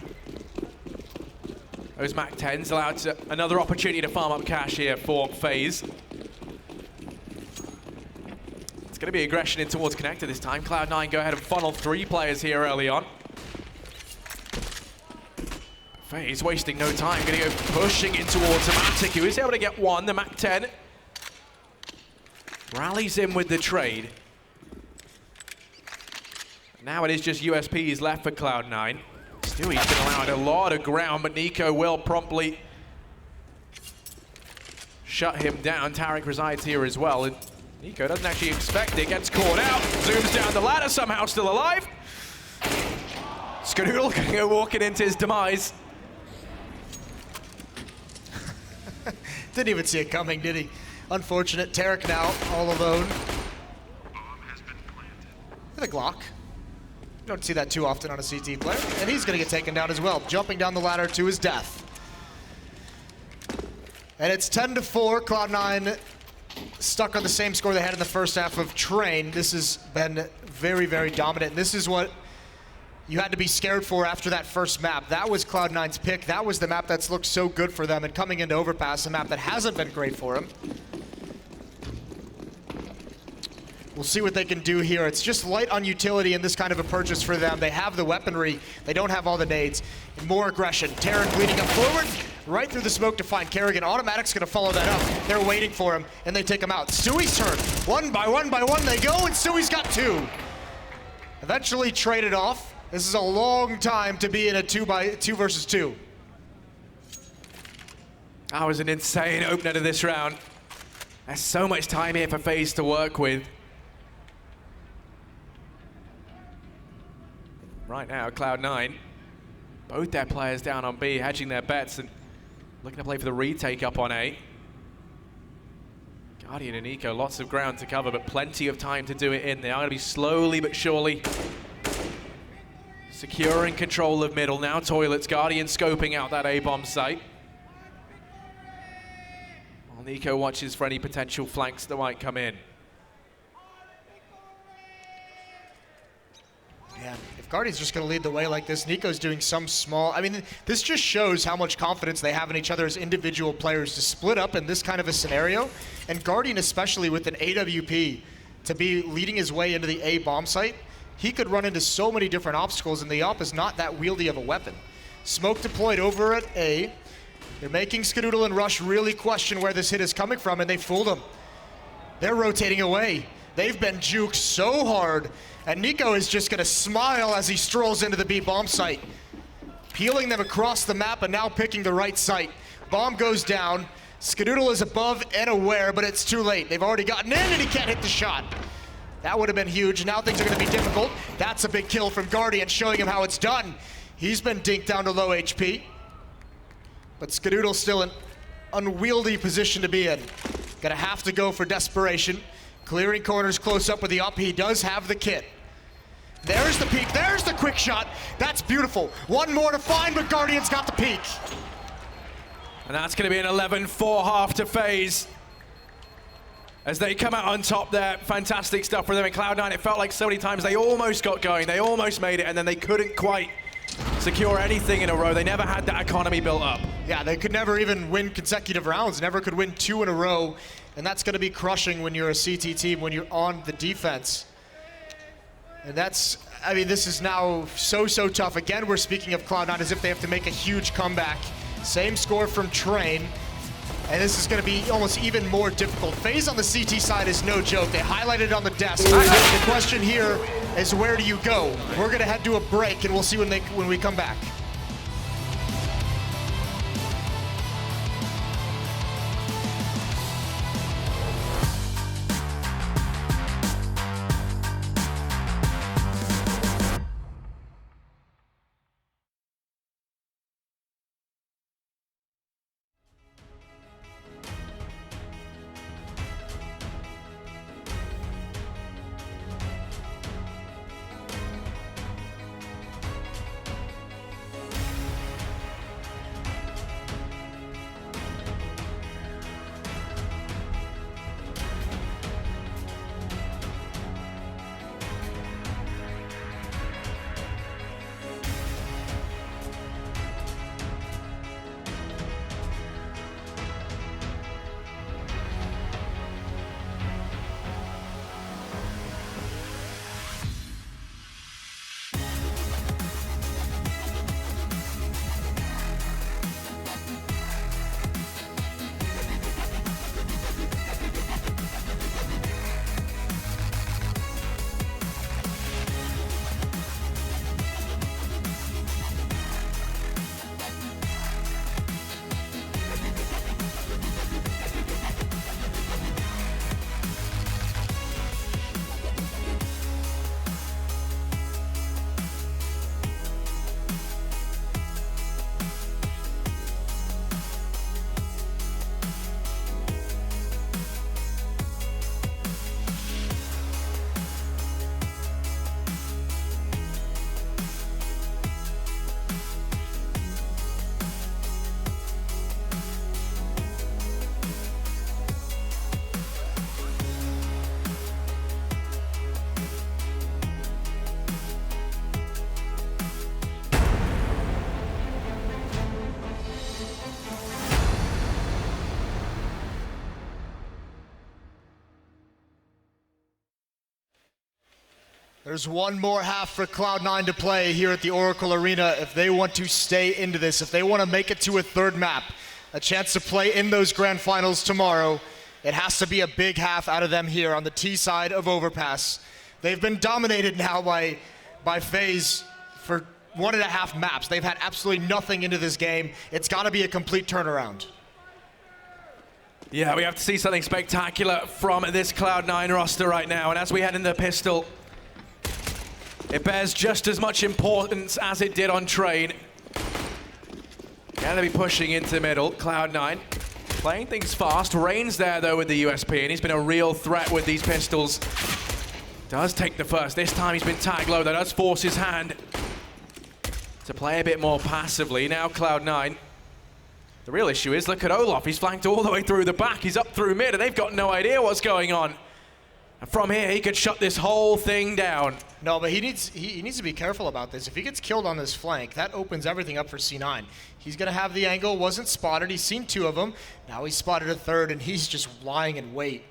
Those MAC-10s allowed to, another opportunity to farm up cash here for FaZe. It's going to be aggression in towards Connector this time. Cloud9 go ahead and funnel 3 players here early on. FaZe wasting no time, going to go pushing into automatic. He was able to get 1, the MAC-10. Rallies in with the trade. Now it is just USPs left for Cloud9. Stewie's been allowed a lot of ground, but Nico will promptly shut him down. Tarek resides here as well, and Nico doesn't actually expect it. Gets caught out, zooms down the ladder, somehow still alive. Skadoodle going to go walking into his demise. Didn't even see it coming, did he? Unfortunate. Tarek now all alone. With a Glock. Don't see that too often on a CT player. And he's going to get taken down as well, jumping down the ladder to his death. And it's 10-4. Cloud9 stuck on the same score they had in the first half of Train. This has been very, very dominant. This is what you had to be scared for after that first map. That was Cloud9's pick. That was the map that's looked so good for them. And coming into Overpass, a map that hasn't been great for him. We'll see what they can do here. It's just light on utility in this kind of a purchase for them. They have the weaponry. They don't have all the nades. And more aggression. Tarek leading up forward, right through the smoke to find Kerrigan. Automatic's gonna follow that up. They're waiting for him, and they take him out. Stewie's turn. One by one they go, and Stewie's got 2. Eventually traded off. This is a long time to be in a 2 versus 2. That was an insane opener to this round. There's so much time here for FaZe to work with. Right now, Cloud9 Both their players down on B, hedging their bets and looking to play for the retake up on A. Guardian and Nico, lots of ground to cover, but plenty of time to do it in. They are going to be slowly but surely securing control of middle. Now Toilets, Guardian scoping out that A-bomb site. While Nico watches for any potential flanks that might come in. Yeah, if Guardian's just going to lead the way like this, Nico's doing some small... I mean, this just shows how much confidence they have in each other as individual players to split up in this kind of a scenario. And Guardian, especially with an AWP, to be leading his way into the A bomb site, he could run into so many different obstacles, and the op is not that wieldy of a weapon. Smoke deployed over at A. They're making Skadoodle and Rush really question where this hit is coming from, and they fooled him. They're rotating away. They've been juked so hard. And Nico is just going to smile as he strolls into the B bomb site, peeling them across the map and now picking the right site. Bomb goes down. Skadoodle is above and aware, but it's too late. They've already gotten in and he can't hit the shot. That would have been huge. Now things are going to be difficult. That's a big kill from Guardian, showing him how it's done. He's been dinked down to low HP. But Skadoodle's still in an unwieldy position to be in. Gonna have to go for desperation. Clearing corners close up with the up. He does have the kit. There's the peek. There's the quick shot. That's beautiful. One more to find, but Guardian's got the peek. And that's going to be an 11-4 half to FaZe. As they come out on top there, fantastic stuff for them in Cloud9. It felt like so many times they almost got going, they almost made it, and then they couldn't quite secure anything in a row. They never had that economy built up. Yeah, they could never even win consecutive rounds, never could win 2 in a row. And that's going to be crushing when you're a CT team, when you're on the defense. And that's, I mean, this is now so tough. Again, we're speaking of Cloud9 as if they have to make a huge comeback. Same score from Train. And this is going to be almost even more difficult. FaZe on the CT side is no joke. They highlighted it on the desk. The question here is, where do you go? We're going to head to a break, and we'll see when we come back. There's one more half for Cloud9 to play here at the Oracle Arena if they want to stay into this, if they want to make it to a third map, a chance to play in those grand finals tomorrow. It has to be a big half out of them here on the T side of Overpass. They've been dominated now by FaZe for 1.5 maps. They've had absolutely nothing into this game. It's got to be a complete turnaround. Yeah, we have to see something spectacular from this Cloud9 roster right now. And as we head into the pistol, it bears just as much importance as it did on Train. Gonna be pushing into the middle. Cloud9 playing things fast. Rain's there though with the USP, and he's been a real threat with these pistols. Does take the first. This time he's been tagged low. That does force his hand to play a bit more passively. Now Cloud9. The real issue is, look at Olof. He's flanked all the way through the back. He's up through mid, and they've got no idea what's going on. And from here, he could shut this whole thing down. No, but he needs to be careful about this. If he gets killed on this flank, that opens everything up for C9. He's going to have the angle, wasn't spotted. He's seen 2 of them. Now he's spotted a 3rd, and he's just lying in wait.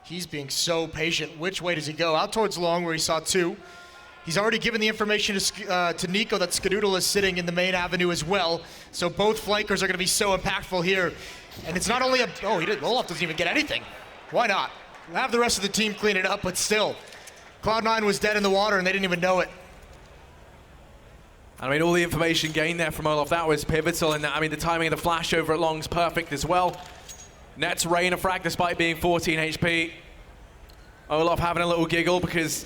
He's being so patient. Which way does he go? Out towards long, where he saw 2. He's already given the information to Nico that Skadoodle is sitting in the main avenue as well. So both flankers are going to be so impactful here. And it's not only a... Oh, Olaf doesn't even get anything. Why not? We'll have the rest of the team clean it up, but still. Cloud9 was dead in the water, and they didn't even know it. I mean, all the information gained there from Olof, that was pivotal. And I mean, the timing of the flash over at long's perfect as well. Nets Rain a frag despite being 14 HP. Olof having a little giggle because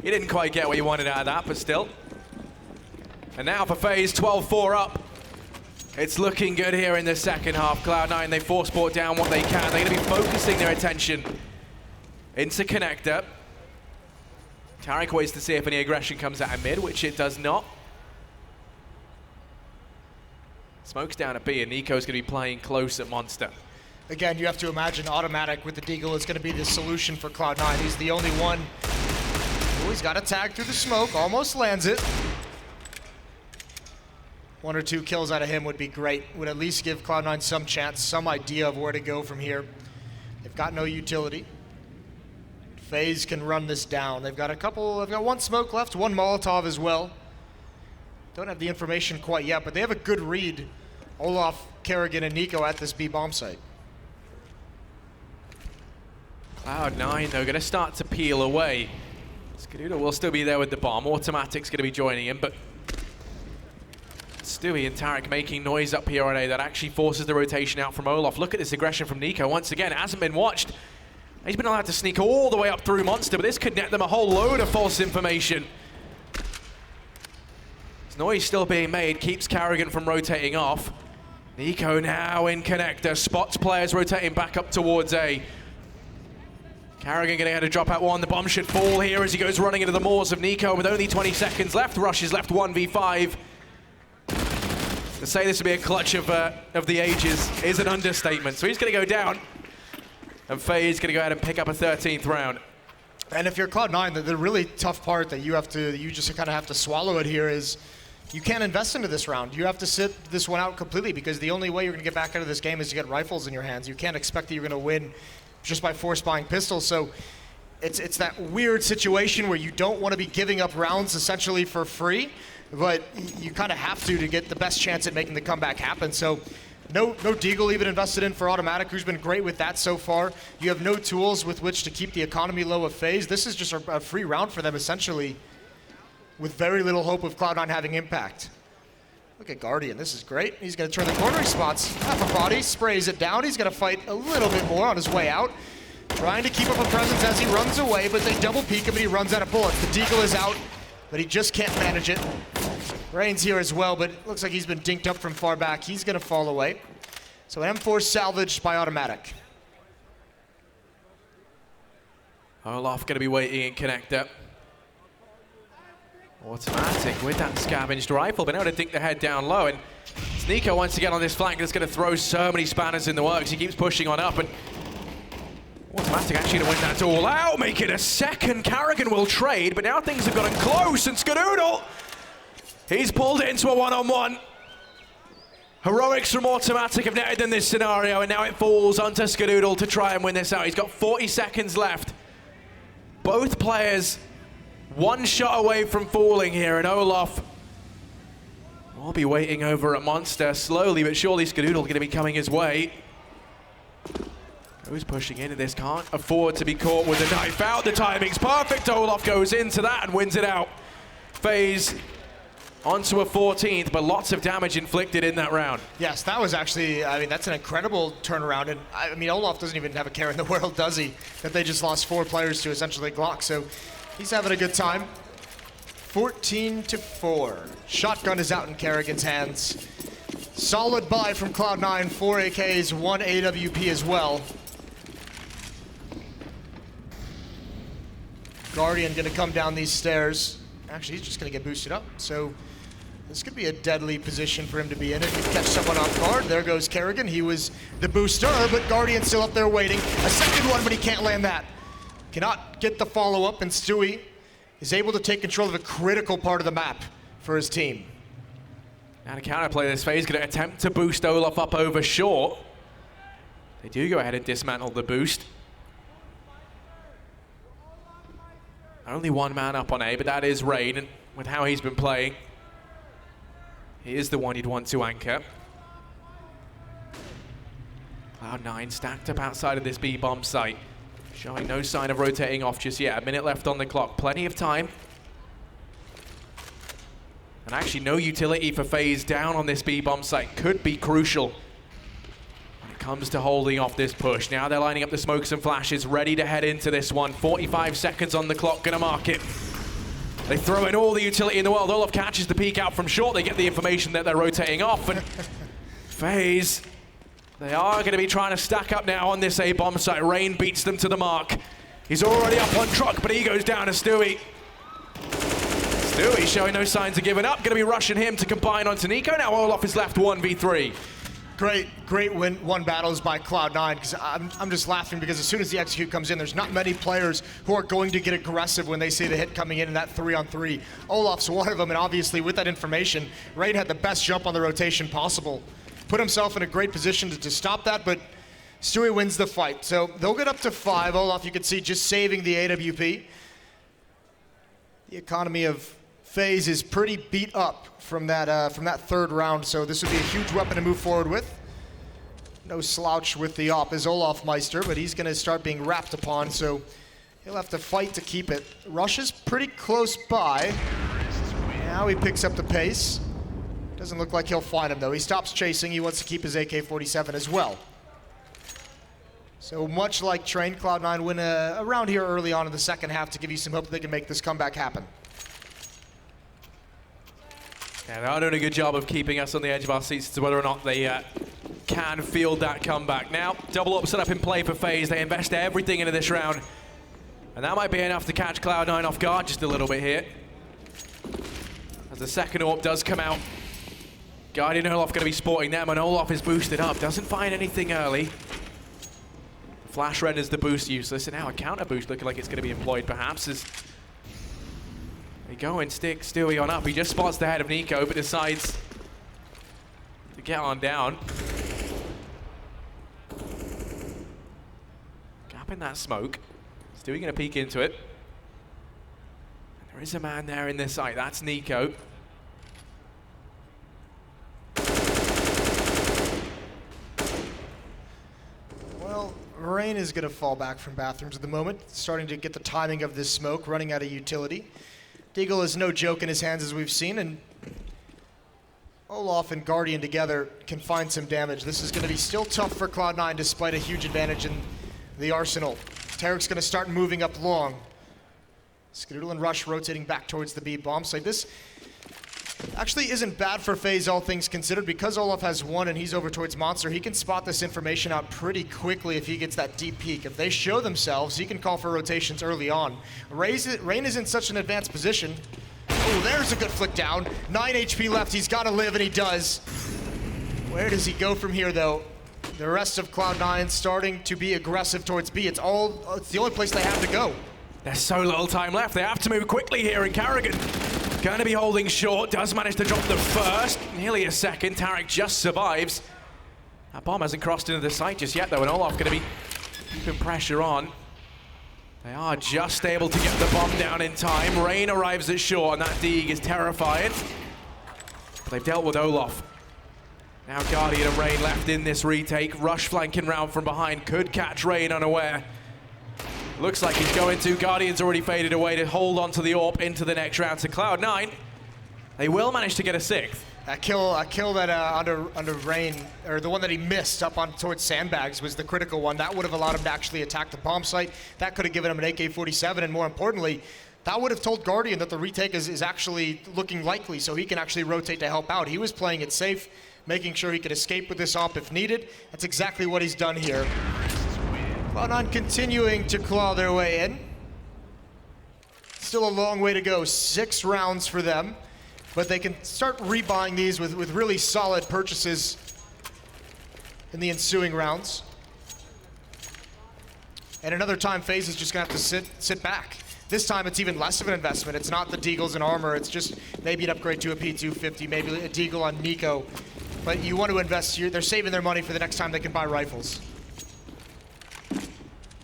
he didn't quite get what he wanted out of that, but still. And now for FaZe, 12-4 up. It's looking good here in the second half. Cloud9, they force sport down what they can. They're going to be focusing their attention into connector. Tarek waits to see if any aggression comes out of mid, which it does not. Smoke's down at B, and Nico's going to be playing close at Monster. Again, you have to imagine Automatic with the Deagle is going to be the solution for Cloud9. He's the only one. Oh, he's got a tag through the smoke, almost lands it. 1 or 2 kills out of him would be great. Would at least give Cloud9 some chance, some idea of where to go from here. They've got no utility. FaZe can run this down. They've got 1 smoke left, 1 Molotov as well. Don't have the information quite yet, but they have a good read. Olaf, Kerrigan, and Nico at this B bomb site. Cloud9, though, going to start to peel away. Skadoodle will still be there with the bomb. Automatic's going to be joining him, but Stewie and Tarek making noise up here on A that actually forces the rotation out from Olof. Look at this aggression from Nico. Once again, it hasn't been watched. He's been allowed to sneak all the way up through Monster, but this could net them a whole load of false information. This noise still being made, keeps Kerrigan from rotating off. Nico now in connector, spots players rotating back up towards A. Kerrigan going to get a drop out 1. The bomb should fall here as he goes running into the maws of Nico with only 20 seconds left. Rush is left 1v5. To say this would be a clutch of the ages is an understatement. So he's going to go down, and FaZe going to go ahead and pick up a 13th round. And if you're Cloud9, the really tough part that you just kind of have to swallow it here is you can't invest into this round. You have to sit this one out completely because the only way you're going to get back out of this game is to get rifles in your hands. You can't expect that you're going to win just by force buying pistols. So it's that weird situation where you don't want to be giving up rounds essentially for free, but you kind of have to get the best chance at making the comeback happen. So no Deagle even invested in for Automatic, who's been great with that so far. You have no tools with which to keep the economy low of FaZe. This is just a free round for them essentially, with very little hope of Cloud9 having impact. Look at Guardian, this is great. He's gonna turn the corner, he spots half a body, sprays it down. He's gonna fight a little bit more on his way out. Trying to keep up a presence as he runs away, but they double peek him and he runs out of bullets. The Deagle is out, but he just can't manage it. Rain's here as well, but it looks like he's been dinked up from far back. He's gonna fall away. So an M4 salvaged by Automatic. Olaf gonna be waiting in connector. Automatic with that scavenged rifle, been able to dink the head down low, and it's Nico once again on this flank that's going to throw so many spanners in the works. He keeps pushing on up, and Automatic actually to win that all out, make it a second. Kerrigan will trade, but now things have gotten close, and Skadoodle, he's pulled it into a one-on-one. Heroics from Automatic have netted in this scenario, and now it falls onto Skadoodle to try and win this out. He's got 40 seconds left. Both players 1 shot away from falling here, and Olaf will be waiting over at Monster. Slowly but surely Skadoodle going to be coming his way. Who's pushing into this? Can't afford to be caught with a knife out. The timing's perfect. Olaf goes into that and wins it out. FaZe onto a 14th, but lots of damage inflicted in that round. Yes, that was actually, I mean, that's an incredible turnaround. And I mean, Olaf doesn't even have a care in the world, does he? That they just lost 4 players to essentially Glock. So he's having a good time. 14-4. Shotgun is out in Kerrigan's hands. Solid buy from Cloud9, 4 AKs, 1 AWP as well. Guardian gonna come down these stairs. Actually, he's just gonna get boosted up. So this could be a deadly position for him to be in. If you catch someone off guard, there goes Kerrigan. He was the booster, but Guardian's still up there waiting. A second one, but he can't land that. Cannot get the follow-up, and Stewie is able to take control of a critical part of the map for his team. Now to counterplay this, FaZe going to attempt to boost Olaf up over short. They do go ahead and dismantle the boost. Only one man up on A, but that is Rain, and with how he's been playing, he is the one you'd want to anchor. Cloud9 stacked up outside of this B-bomb site, showing no sign of rotating off just yet. A minute left on the clock, plenty of time. And actually no utility for FaZe down on this B-bomb site could be crucial when it comes to holding off this push. Now they're lining up the smokes and flashes, ready to head into this one. 45 seconds on the clock, gonna mark it. They throw in all the utility in the world. Olaf catches the peek out from short. They get the information that they're rotating off, and FaZe, they are gonna be trying to stack up now on this A-bomb site. Rain beats them to the mark. He's already up on truck, but he goes down to Stewie. Stewie showing no signs of giving up. Going to be rushing him to combine onto Nico. Now Olaf is left 1v3. Great won battles by Cloud9, because I'm just laughing because as soon as the execute comes in, there's not many players who are going to get aggressive when they see the hit coming in that 3-on-3. Olaf's one of them, and obviously with that information, Rain had the best jump on the rotation possible. Put himself in a great position to stop that, but Stewie wins the fight. So they'll get up to 5. Olaf, you can see, just saving the AWP. The economy of FaZe is pretty beat up from that third round, so this would be a huge weapon to move forward with. No slouch with the op is Olaf Meister, but he's going to start being wrapped upon, so he'll have to fight to keep it. Rush is pretty close by. Now he picks up the pace. Doesn't look like he'll find him, though. He stops chasing. He wants to keep his AK-47 as well. So much like Train, Cloud9 win a round here early on in the second half to give you some hope that they can make this comeback happen. Yeah, they are doing a good job of keeping us on the edge of our seats as to whether or not they can field that comeback. Now, double up set up in play for FaZe. They invest everything into this round. And that might be enough to catch Cloud9 off guard just a little bit here. As the second AWP does come out. Guardian and Olaf going to be sporting them, and Olaf is boosted up. Doesn't find anything early. Flash renders the boost useless, and now a counter boost looking like it's going to be employed perhaps as they go and stick Stewie on up. He just spots the head of Nico, but decides to get on down. Gap in that smoke. Stewie going to peek into it. And there is a man there in this site. That's Nico. Well, Rain is going to fall back from bathrooms at the moment, starting to get the timing of this smoke, running out of utility. Deagle is no joke in his hands, as we've seen, and Olaf and Guardian together can find some damage. This is going to be still tough for Cloud9 despite a huge advantage in the arsenal. Tarek's going to start moving up long. Skadoodle and Rush rotating back towards the B-bomb site. This actually isn't bad for FaZe, all things considered. Because Olaf has 1 and he's over towards Monster, he can spot this information out pretty quickly if he gets that deep peek. If they show themselves, he can call for rotations early on. Rain is in such an advanced position. Oh, there's a good flick down. 9 HP left, he's got to live, and he does. Where does he go from here, though? The rest of Cloud9 starting to be aggressive towards B. It's the only place they have to go. There's so little time left. They have to move quickly here, and Kerrigan going to be holding short. Does manage to drop the first. Nearly a second. Tarek just survives. That bomb hasn't crossed into the site just yet, though, and Olaf going to be keeping pressure on. They are just able to get the bomb down in time. Rain arrives at short, and that Deeg is terrifying. But they've dealt with Olaf. Now Guardian and Rain left in this retake. Rush flanking round from behind. Could catch Rain unaware. Looks like he's going to. Guardian's already faded away to hold on to the AWP into the next round. To Cloud9, they will manage to get a 6th. That kill that under Rain, or the one that he missed up on towards sandbags, was the critical one. That would have allowed him to actually attack the bomb site. That could have given him an AK-47, and more importantly, that would have told Guardian that the retake is actually looking likely, so he can actually rotate to help out. He was playing it safe, making sure he could escape with this op if needed. That's exactly what he's done here. Cloud9 continuing to claw their way in. Still a long way to go, 6 rounds for them, but they can start rebuying these with really solid purchases in the ensuing rounds. And another time, FaZe is just gonna have to sit back. This time it's even less of an investment. It's not the deagles and armor, it's just maybe an upgrade to a P250, maybe a deagle on Nico. But you want to invest here, they're saving their money for the next time they can buy rifles.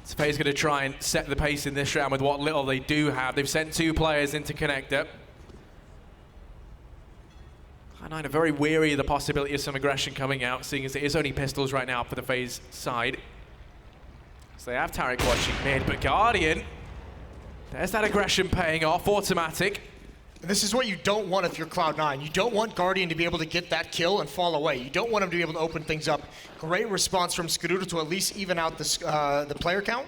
So FaZe going to try and set the pace in this round with what little they do have. They've sent 2 players into connector. Cloud9 are very weary of the possibility of some aggression coming out, seeing as it is only pistols right now for the FaZe side. So they have Tarek watching mid, but Guardian, there's that aggression paying off, automatic. And this is what you don't want if you're Cloud9. You don't want Guardian to be able to get that kill and fall away. You don't want him to be able to open things up. Great response from Skadoodle to at least even out the player count.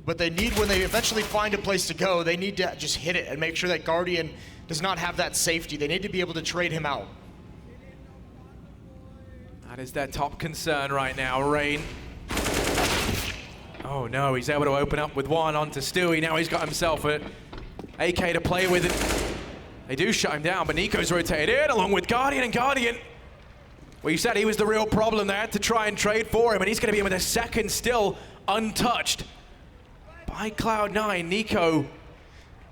But they need, when they eventually find a place to go, they need to just hit it and make sure that Guardian does not have that safety. They need to be able to trade him out. That is their top concern right now, Rain. Oh no, he's able to open up with one onto Stewie. Now he's got himself a AK to play with. They do shut him down, but Nico's rotated in along with Guardian, and Guardian, well, you said he was the real problem there to try and trade for him, and he's going to be in with a second still untouched by Cloud9. Nico.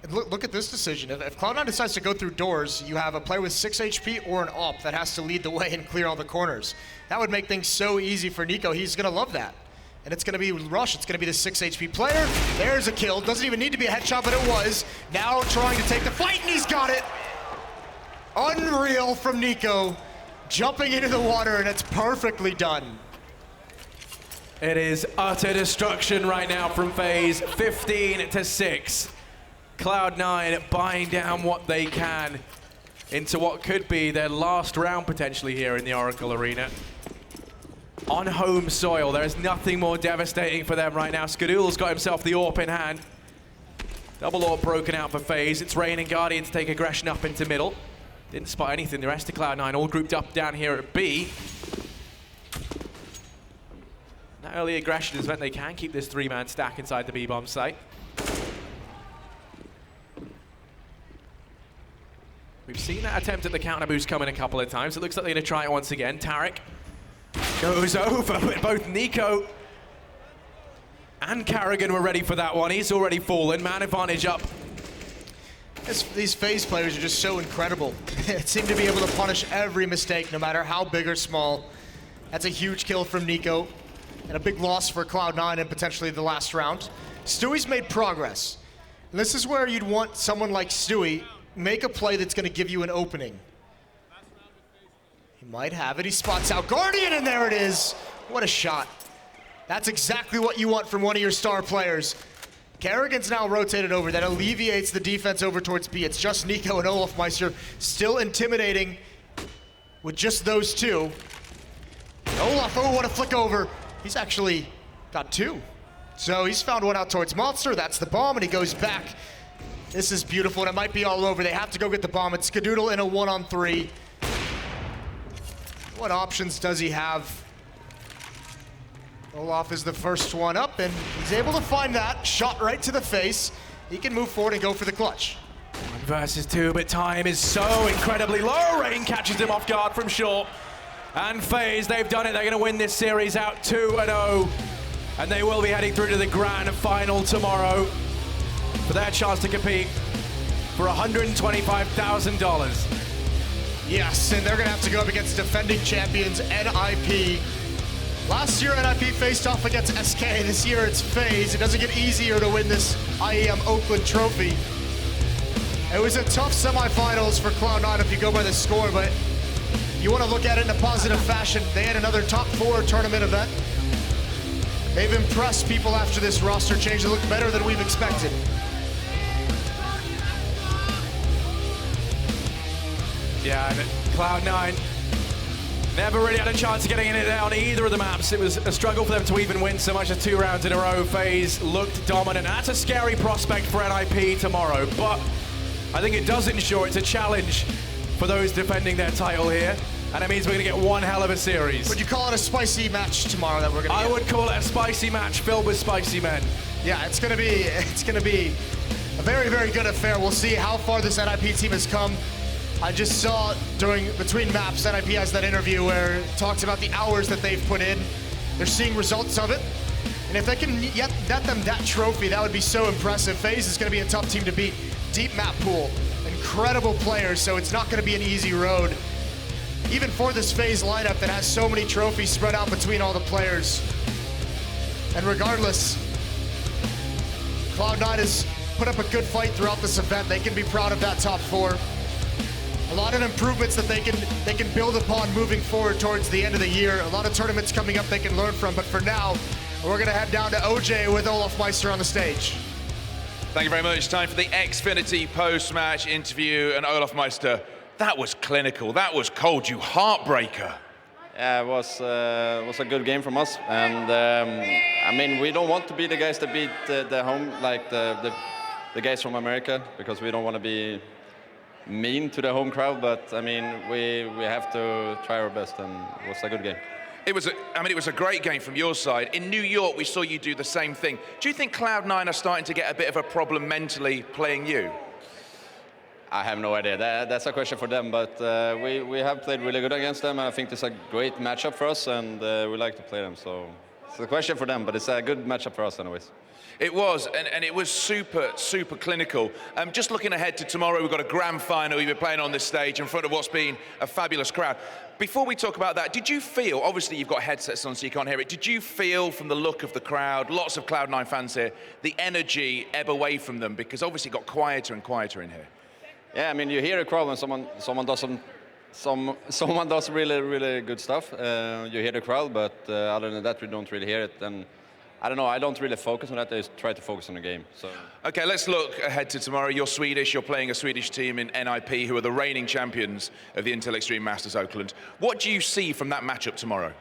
And look at this decision. If Cloud9 decides to go through doors, you have a player with 6 HP or an AWP that has to lead the way and clear all the corners. That would make things so easy for Nico. He's going to love that. And it's going to be Rush. It's going to be the 6 HP player. There's a kill. Doesn't even need to be a headshot, but it was. Now trying to take the fight, and he's got it. Unreal from Nico. Jumping into the water, and it's perfectly done. It is utter destruction right now from FaZe, 15-6. Cloud9 buying down what they can into what could be their last round potentially here in the Oracle Arena. On home soil, there is nothing more devastating for them right now. Skadoodle's got himself the AWP in hand. Double AWP broken out for FaZe. It's Rain and Guardian to take aggression up into middle. Didn't spot anything. The rest of Cloud9 all grouped up down here at B. That early aggression has meant they can keep this 3-man stack inside the B-bomb site. We've seen that attempt at the counter boost coming a couple of times. It looks like they're going to try it once again. Tarek goes over, but both Nico and Carrigan were ready for that one. He's already fallen. Man advantage up. These FaZe players are just so incredible. They seem to be able to punish every mistake, no matter how big or small. That's a huge kill from Nico, and a big loss for Cloud9 and potentially the last round. Stewie's made progress. And this is where you'd want someone like Stewie make a play that's going to give you an opening. He might have it. He spots out Guardian, and there it is. What a shot. That's exactly what you want from one of your star players. Carrigan's now rotated over. That alleviates the defense over towards B. It's just Nico and Olafmeister still intimidating with just those two. Olaf, oh, what a flick over. He's actually got 2. So he's found one out towards Monster. That's the bomb, and he goes back. This is beautiful, and it might be all over. They have to go get the bomb. It's Skadoodle in a 1-on-3. What options does he have? Olaf is the first one up, and he's able to find that. Shot right to the face. He can move forward and go for the clutch. 1 versus 2, but time is so incredibly low. Rain catches him off guard from short. And FaZe, they've done it. They're going to win this series out 2-0. And they will be heading through to the grand final tomorrow for their chance to compete for $125,000. Yes, and they're going to have to go up against defending champions NIP. Last year, NIP faced off against SK. This year, it's FaZe. It doesn't get easier to win this IEM Oakland trophy. It was a tough semifinals for Cloud9 if you go by the score, but you want to look at it in a positive fashion. They had another top 4 tournament event. They've impressed people after this roster change. They look better than we've expected. Yeah, and Cloud9 never really had a chance of getting it on either of the maps. It was a struggle for them to even win so much as 2 rounds in a row. FaZe looked dominant. That's a scary prospect for NIP tomorrow, but I think it does ensure it's a challenge for those defending their title here. and it means we're going to get one hell of a series. Would you call it a spicy match tomorrow that we're going to I would call it a spicy match filled with spicy men. Yeah, it's going to be a very, very good affair. We'll see how far this NIP team has come. I just saw between maps, NIP has that interview where it talks about the hours that they've put in. They're seeing results of it. And if they can get them that trophy, that would be so impressive. FaZe is going to be a tough team to beat. Deep map pool, incredible players, so it's not going to be an easy road. Even for this FaZe lineup that has so many trophies spread out between all the players. And regardless, Cloud9 has put up a good fight throughout this event. They can be proud of that top 4. A lot of improvements that they can build upon moving forward towards the end of the year. A lot of tournaments coming up they can learn from, but for now, we're gonna head down to OJ with Olaf Meister on the stage. Thank you very much. Time for the Xfinity post-match interview, and Olaf Meister, that was clinical, that was cold, you heartbreaker. Yeah, it was a good game from us, and I mean, we don't want to be the guys that beat the home, like the guys from America, because we don't want to be mean to the home crowd, but I mean, we have to try our best, and it was a good game. It was a great game from your side. In New York, we saw you do the same thing. Do you think Cloud9 are starting to get a bit of a problem mentally playing you? I have no idea. That's a question for them, but we have played really good against them, and I think it's a great matchup for us, and we like to play them, so it's a question for them, but it's a good matchup for us anyways. It was, and it was super, super clinical. Just looking ahead to tomorrow, we've got a grand final. You'll be playing on this stage in front of what's been a fabulous crowd. Before we talk about that, did you feel, obviously you've got headsets on so you can't hear it, did you feel from the look of the crowd, lots of Cloud9 fans here, the energy ebb away from them? Because obviously it got quieter and quieter in here. Yeah, I mean, you hear a crowd when someone does really, really good stuff. You hear the crowd, but other than that, we don't really hear it. And I don't know, I don't really focus on that, I just try to focus on the game. So. Okay, let's look ahead to tomorrow. You're Swedish, you're playing a Swedish team in NIP, who are the reigning champions of the Intel Extreme Masters Oakland. What do you see from that matchup tomorrow?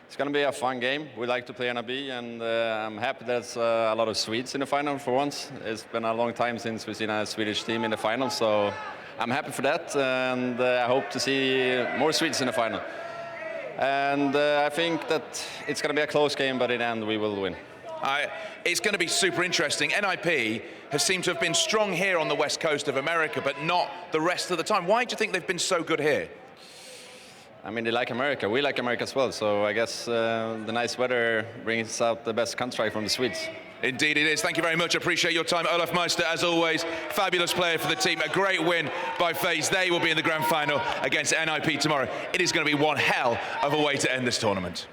It's going to be a fun game. We like to play NIP, and I'm happy there's a lot of Swedes in the final for once. It's been a long time since we've seen a Swedish team in the final, so I'm happy for that, and I hope to see more Swedes in the final. And I think that it's going to be a close game, but in the end we will win. It's going to be super interesting. NIP have seemed to have been strong here on the west coast of America, but not the rest of the time. Why do you think they've been so good here? I mean, they like America. We like America as well, so I guess the nice weather brings out the best Counter-Strike from the Swedes. Indeed it is. Thank you very much. I appreciate your time. Olaf Meister, as always, fabulous player for the team. A great win by FaZe. They will be in the grand final against NIP tomorrow. It is going to be one hell of a way to end this tournament.